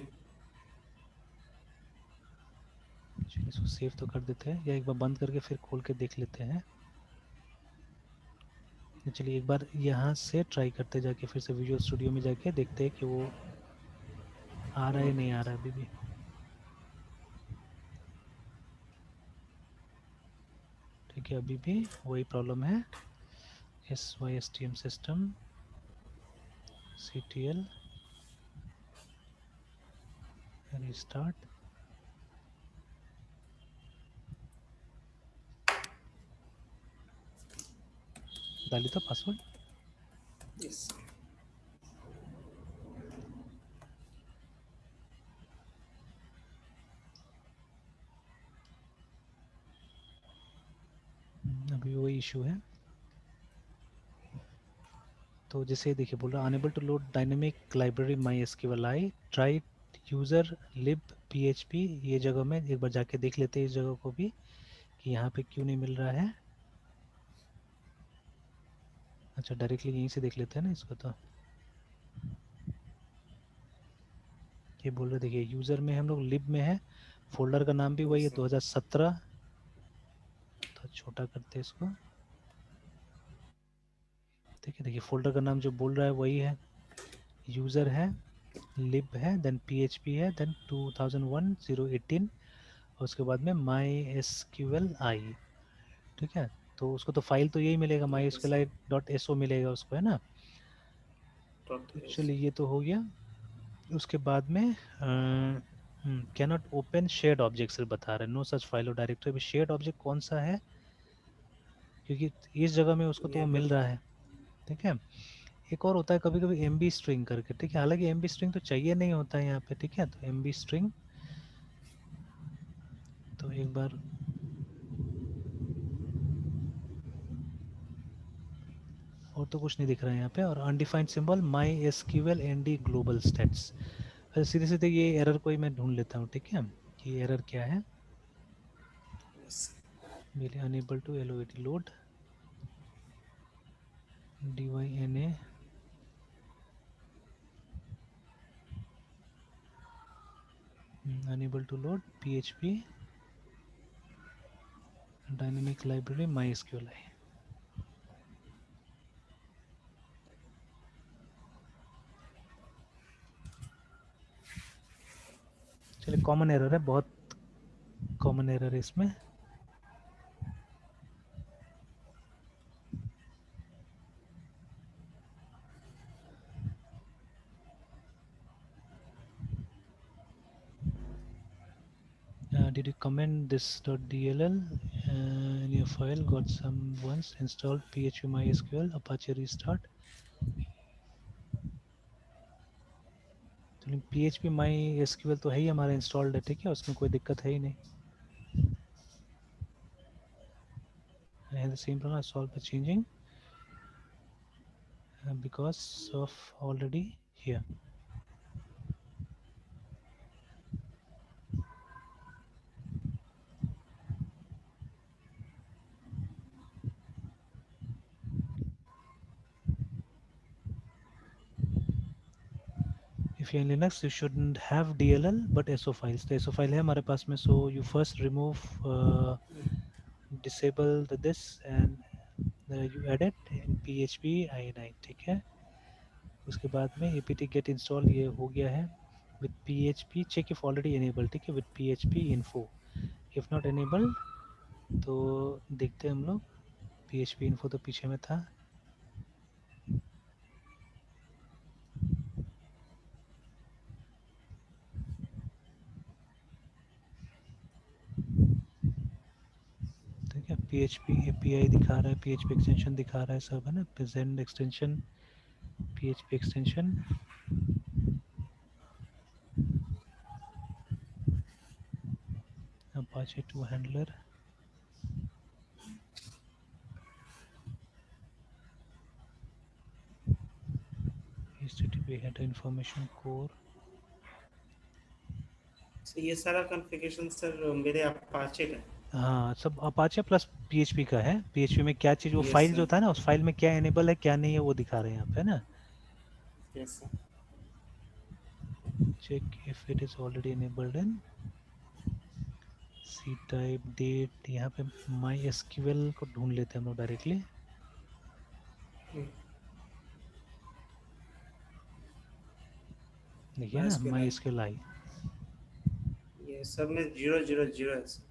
B: चलिए इसको सेव तो कर देते हैं, या एक बार बंद करके फिर खोल के देख लेते हैं। तो चलिए एक बार यहाँ से ट्राई करते जाके, फिर से विजुअल स्टूडियो में जाके देखते हैं कि वो आ रहा है नहीं आ रहा है अभी भी। ठीक है अभी भी वही प्रॉब्लम है। SYSTM सिस्टम CTL रिस्टार्ट, डाली था पासवर्ड।
A: यस।
B: अभी वही इशू है। तो जैसे देखिए बोल रहा unable to load dynamic library MySQLi, try user lib PHP। ये जगह में एक बार जाके देख लेते हैं इस जगह को भी कि यहाँ पे क्यों नहीं मिल रहा है। अच्छा डायरेक्टली यहीं से देख लेते हैं ना इसको। तो ये बोल रहे देखिए यूज़र में हम लोग लिब में है, फोल्डर का नाम भी वही है 2017। तो छोटा करते हैं इसको, ठीक है। देखिए फोल्डर का नाम जो बोल रहा है वही है, यूज़र है, लिब है, देन PHP है, देन 2001-018 और उसके बाद में MySQLi, ठीक है। तो उसको तो फाइल तो यही मिलेगा,
A: यस।
B: MySQLi.so मिलेगा उसको, है ना। तो चलिए ये तो हो गया। उसके बाद में can not open shared object सिर्फ बता रहे हैं, नो सच फाइल और डायरेक्टरी। अभी शेयर्ड ऑब्जेक्ट कौन सा है, क्योंकि इस जगह में उसको तो वो
A: यहाँ पे
B: मिल रहा है, ठीक है। एक और होता है कभी कभी MB स्ट्रिंग करके, ठीक है। हालांकि MB स्ट्रिंग तो चाहिए नहीं होता है यहाँ पे, ठीक है। तो MB स्ट्रिंग, तो एक बार और तो कुछ नहीं दिख रहा है यहाँ पे। और undefined symbol MySQL ND global states. सीधे सीधे ये एरर कोई मैं ढूंढ लेता हूँ, ठीक है। कि एरर क्या है, मेरे unable to LOAD load DYNA unable to load PHP dynamic library MySQLi। चलिए कॉमन एरर है, बहुत कॉमन एरर है इसमें। Did you comment this.dll in your file? Got some once installed PHP MySQL Apache restart। तो PHP MySQL तो है ही हमारा installed है, ठीक है, उसमें कोई दिक्कत है ही नहीं। I have the same problem I solved by changing because of already here। If you're in Linux, you shouldn't have DLL but SO files। तो SO फाइल है हमारे पास में, so you first remove disable this and you edit in PHP ini, ठीक है। उसके बाद में apt get install ये हो गया है। with PHP check if already enabled, ठीक है, with PHP info, if not enabled तो देखते हैं हम लोग। PHP info तो पीछे में था। ठीक है, PHP API दिखा रहा है, PHP एक्सटेंशन दिखा रहा है, सब है ना, present extension, PHP extension. Apache 2 handler, HTTP header information core।
A: तो ये सारा कॉन्फ़िगरेशन सर मेरे अपाचे का।
B: हाँ, सब अपाचे प्लस PHP का है। PHP में क्या चीज़, वो
A: यस
B: फाइल जो
A: सर।
B: था ना, उस फाइल में क्या एनेबल है क्या नहीं है वो दिखा रहे हैं यहाँ पे ना।
A: Yes sir.
B: Check if it is already enabled in C type date. यहाँ पे माई एसक्यूएल को ढूंढ लेते हैं हम लोग डायरेक्टली। देखिए ना,
A: MySQL
B: माई
A: आई।
B: एसक्यूएल आई।
A: ये सब में 000 है सर।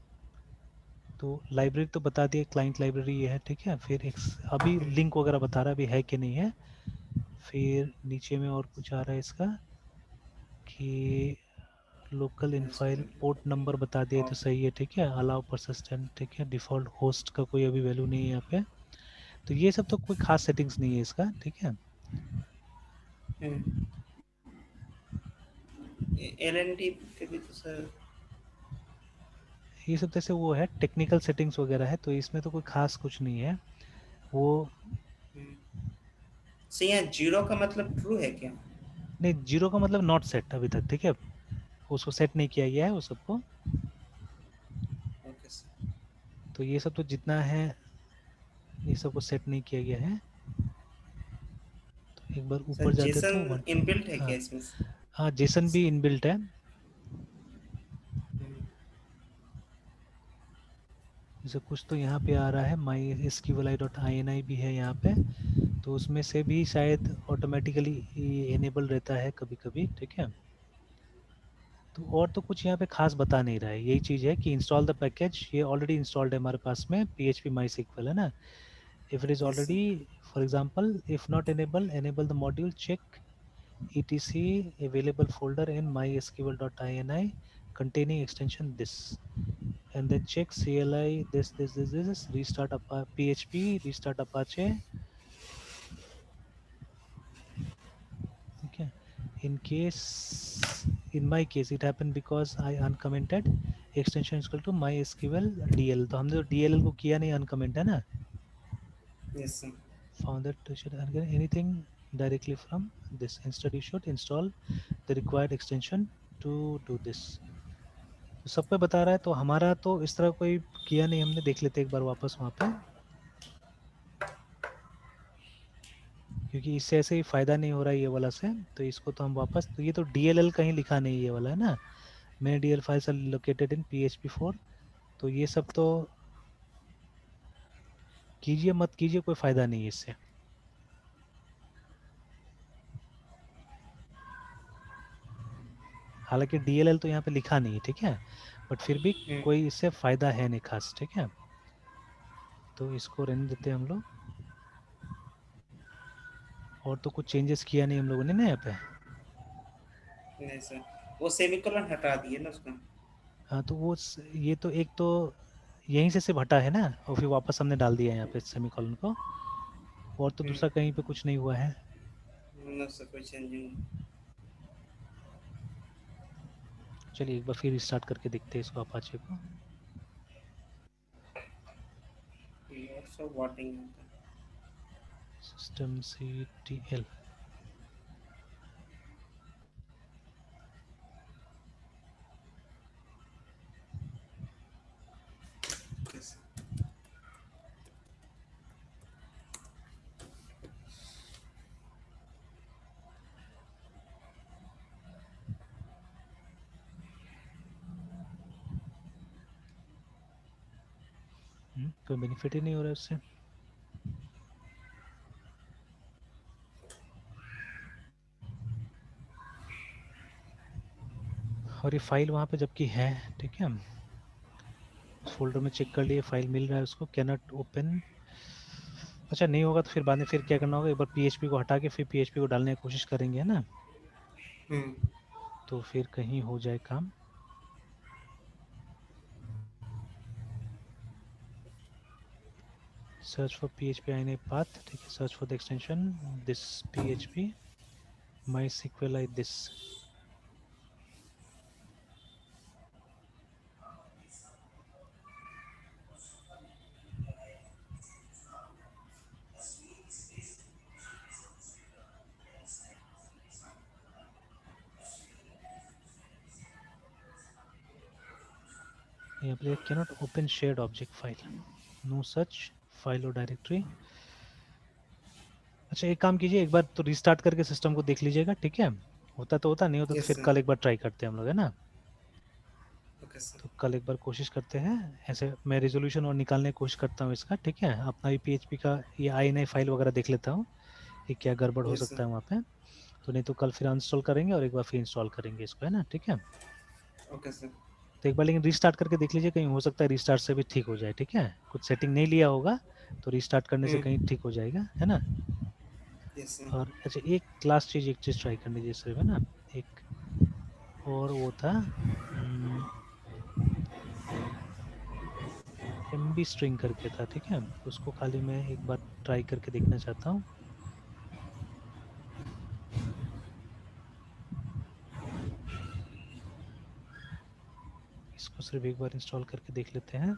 B: तो लाइब्रेरी तो बता दिए, क्लाइंट लाइब्रेरी ये है, ठीक है। फिर एक अभी लिंक वगैरह बता रहा है अभी है कि नहीं है। फिर नीचे में और कुछ आ रहा है इसका कि लोकल इनफाइल
A: MySQL
B: पोर्ट नंबर बता दिए तो
A: और
B: सही है, ठीक है। अलाउ परसिस्टेंट, ठीक है। डिफ़ॉल्ट होस्ट का कोई अभी वैल्यू नहीं है यहाँ पे। तो ये सब तो कोई खास सेटिंग्स नहीं है इसका, ठीक है।
A: LND के भी तो सर।
B: ये सब जैसे वो है टेक्निकल सेटिंग्स वगैरह है, तो इसमें तो कोई खास कुछ नहीं है वो।
A: सर यहाँ 0 का मतलब ट्रू है क्या?
B: नहीं, जीरो का मतलब नॉट सेट अभी तक, ठीक है। उसको सेट नहीं किया गया है वो सबको।
A: Okay sir.
B: तो ये सब तो जितना है ये सबको सेट नहीं किया गया है। तो एक बार ऊपर
A: सर
B: जाते तो
A: जेसन
B: वन।
A: इनबिल्ट है
B: हाँ
A: क्या इसमें से?
B: हाँ, जेसन भी इनबिल्ट है। जैसे कुछ तो यहाँ पे आ रहा है, माई SQLi.ini भी है यहाँ पे। तो उसमें से भी शायद ऑटोमेटिकली इनेबल रहता है कभी कभी, ठीक है। तो और तो कुछ यहाँ पे खास बता नहीं रहा है, यही चीज़ है कि इंस्टॉल द पैकेज, ये ऑलरेडी इंस्टॉल्ड है हमारे पास में PHP MySQL, है ना। If it is
A: yes sir.
B: Already, for example if not enable the module check etc available folder in mysql.ini containing extension this, and then check CLI this restart PHP, restart Apache, okay। in case, in my case it happened because I uncommented extension is equal to mysql dll, तो हमने तो dll को किया नहीं, uncomment है ना।
A: Yes sir.
B: found that you should anything directly from this, instead you should install the required extension to do this। तो सब पे बता रहा है, तो हमारा तो इस तरह कोई किया नहीं हमने। देख लेते एक बार वापस वहाँ पे, क्योंकि इससे ऐसे ही फ़ायदा नहीं हो रहा है ये वाला से। तो इसको तो हम वापस, तो ये तो DLL कहीं लिखा नहीं ये वाला, है ना। मैंने DL files are located in PHP 4। तो ये सब तो कीजिए मत कीजिए, कोई फ़ायदा नहीं है इससे। हालांकि DLL तो यहाँ पे लिखा नहीं है, ठीक है, बट फिर भी कोई इससे फ़ायदा है नहीं खास, ठीक है। तो इसको रहने देते हैं हम लोग। और तो कुछ चेंजेस किया नहीं हम लोगों ने ना यहाँ पे।
A: नहीं सर, वो सेमीकोलन हटा दिए ना उसका।
B: हाँ, तो वो ये तो एक तो यहीं से सिर्फ हटा है ना, और फिर वापस हमने डाल दिया है यहाँ पे सेमीकोलन को। और तो दूसरा कहीं पे कुछ नहीं हुआ है।
A: ना सर, कोई चेंज नहीं।
B: चलिए एक बार फिर स्टार्ट करके देखते हैं इसको, अपाचे को।
A: लॉट्स ऑफ वाटिंग होता है।
B: systemctl।
A: Yes.
B: कोई बेनिफिट ही नहीं हो रहा है उससे। और ये फाइल वहाँ पे जबकि है, ठीक है, फोल्डर में चेक कर लिए, फाइल मिल रहा है उसको, कैन नॉट ओपन। अच्छा नहीं होगा तो फिर बाद में फिर क्या करना होगा, एक बार पीएचपी को हटा के फिर पीएचपी को डालने की कोशिश करेंगे, है ना, तो फिर कहीं हो जाए काम। Search for PHP INI path, ठीक है, search for the extension this PHP MySQL like this। यहाँ पे can not open shared object file, no such file और डायरेक्टरी। अच्छा एक काम कीजिए, एक बार तो रिस्टार्ट करके सिस्टम को देख लीजिएगा, ठीक है, होता तो होता, नहीं होता तो
A: यस
B: फिर
A: सर।
B: कल एक बार ट्राई करते हैं हम लोग, है ना।
A: Okay sir.
B: तो कल एक बार कोशिश करते हैं, ऐसे मैं रेजोल्यूशन और निकालने की कोशिश करता हूँ इसका, ठीक है, अपना भी PHP का ये INI फाइल वगैरह देख लेता हूँ कि क्या गड़बड़ हो
A: यस
B: सकता
A: सर।
B: है वहाँ पे। तो नहीं तो कल फिर अनइंस्टॉल करेंगे और एक बार फिर इंस्टॉल करेंगे इसको, है ना, ठीक है।
A: Okay sir.
B: तो एक बार लेकिन रीस्टार्ट करके देख लीजिए, कहीं हो सकता है रीस्टार्ट से भी ठीक हो जाए, ठीक है, कुछ सेटिंग नहीं लिया होगा तो रीस्टार्ट करने से कहीं ठीक हो जाएगा, है ना।
A: Yes sir.
B: और अच्छा एक चीज़ ट्राई करनी चाहिए सिर्फ, है ना, एक और वो था MB स्ट्रिंग करके था, ठीक है, उसको खाली मैं एक बार ट्राई करके देखना चाहता हूँ। इसको सिर्फ एक बार इंस्टॉल करके देख लेते हैं।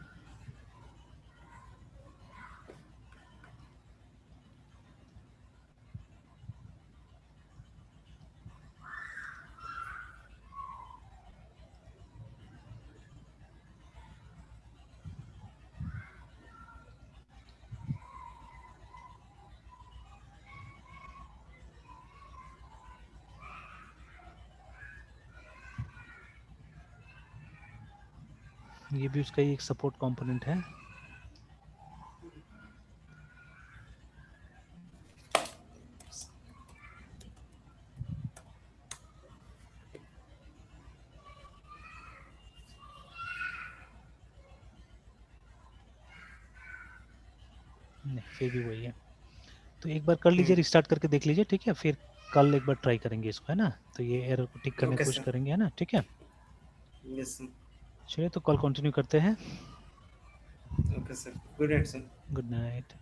B: ये भी उसका ही एक सपोर्ट कंपोनेंट है। नहीं फिर भी वही है, तो एक बार कर लीजिए, रिस्टार्ट करके देख लीजिए, ठीक है, फिर कल एक बार ट्राई करेंगे इसको, है ना, तो ये एरर को ठीक करने की
A: ओके
B: कोशिश
A: सर।
B: करेंगे, है ना, ठीक है।
A: Yes sir.
B: चलिए तो कल कंटिन्यू करते हैं।
A: Okay sir, good night sir.
B: Good night.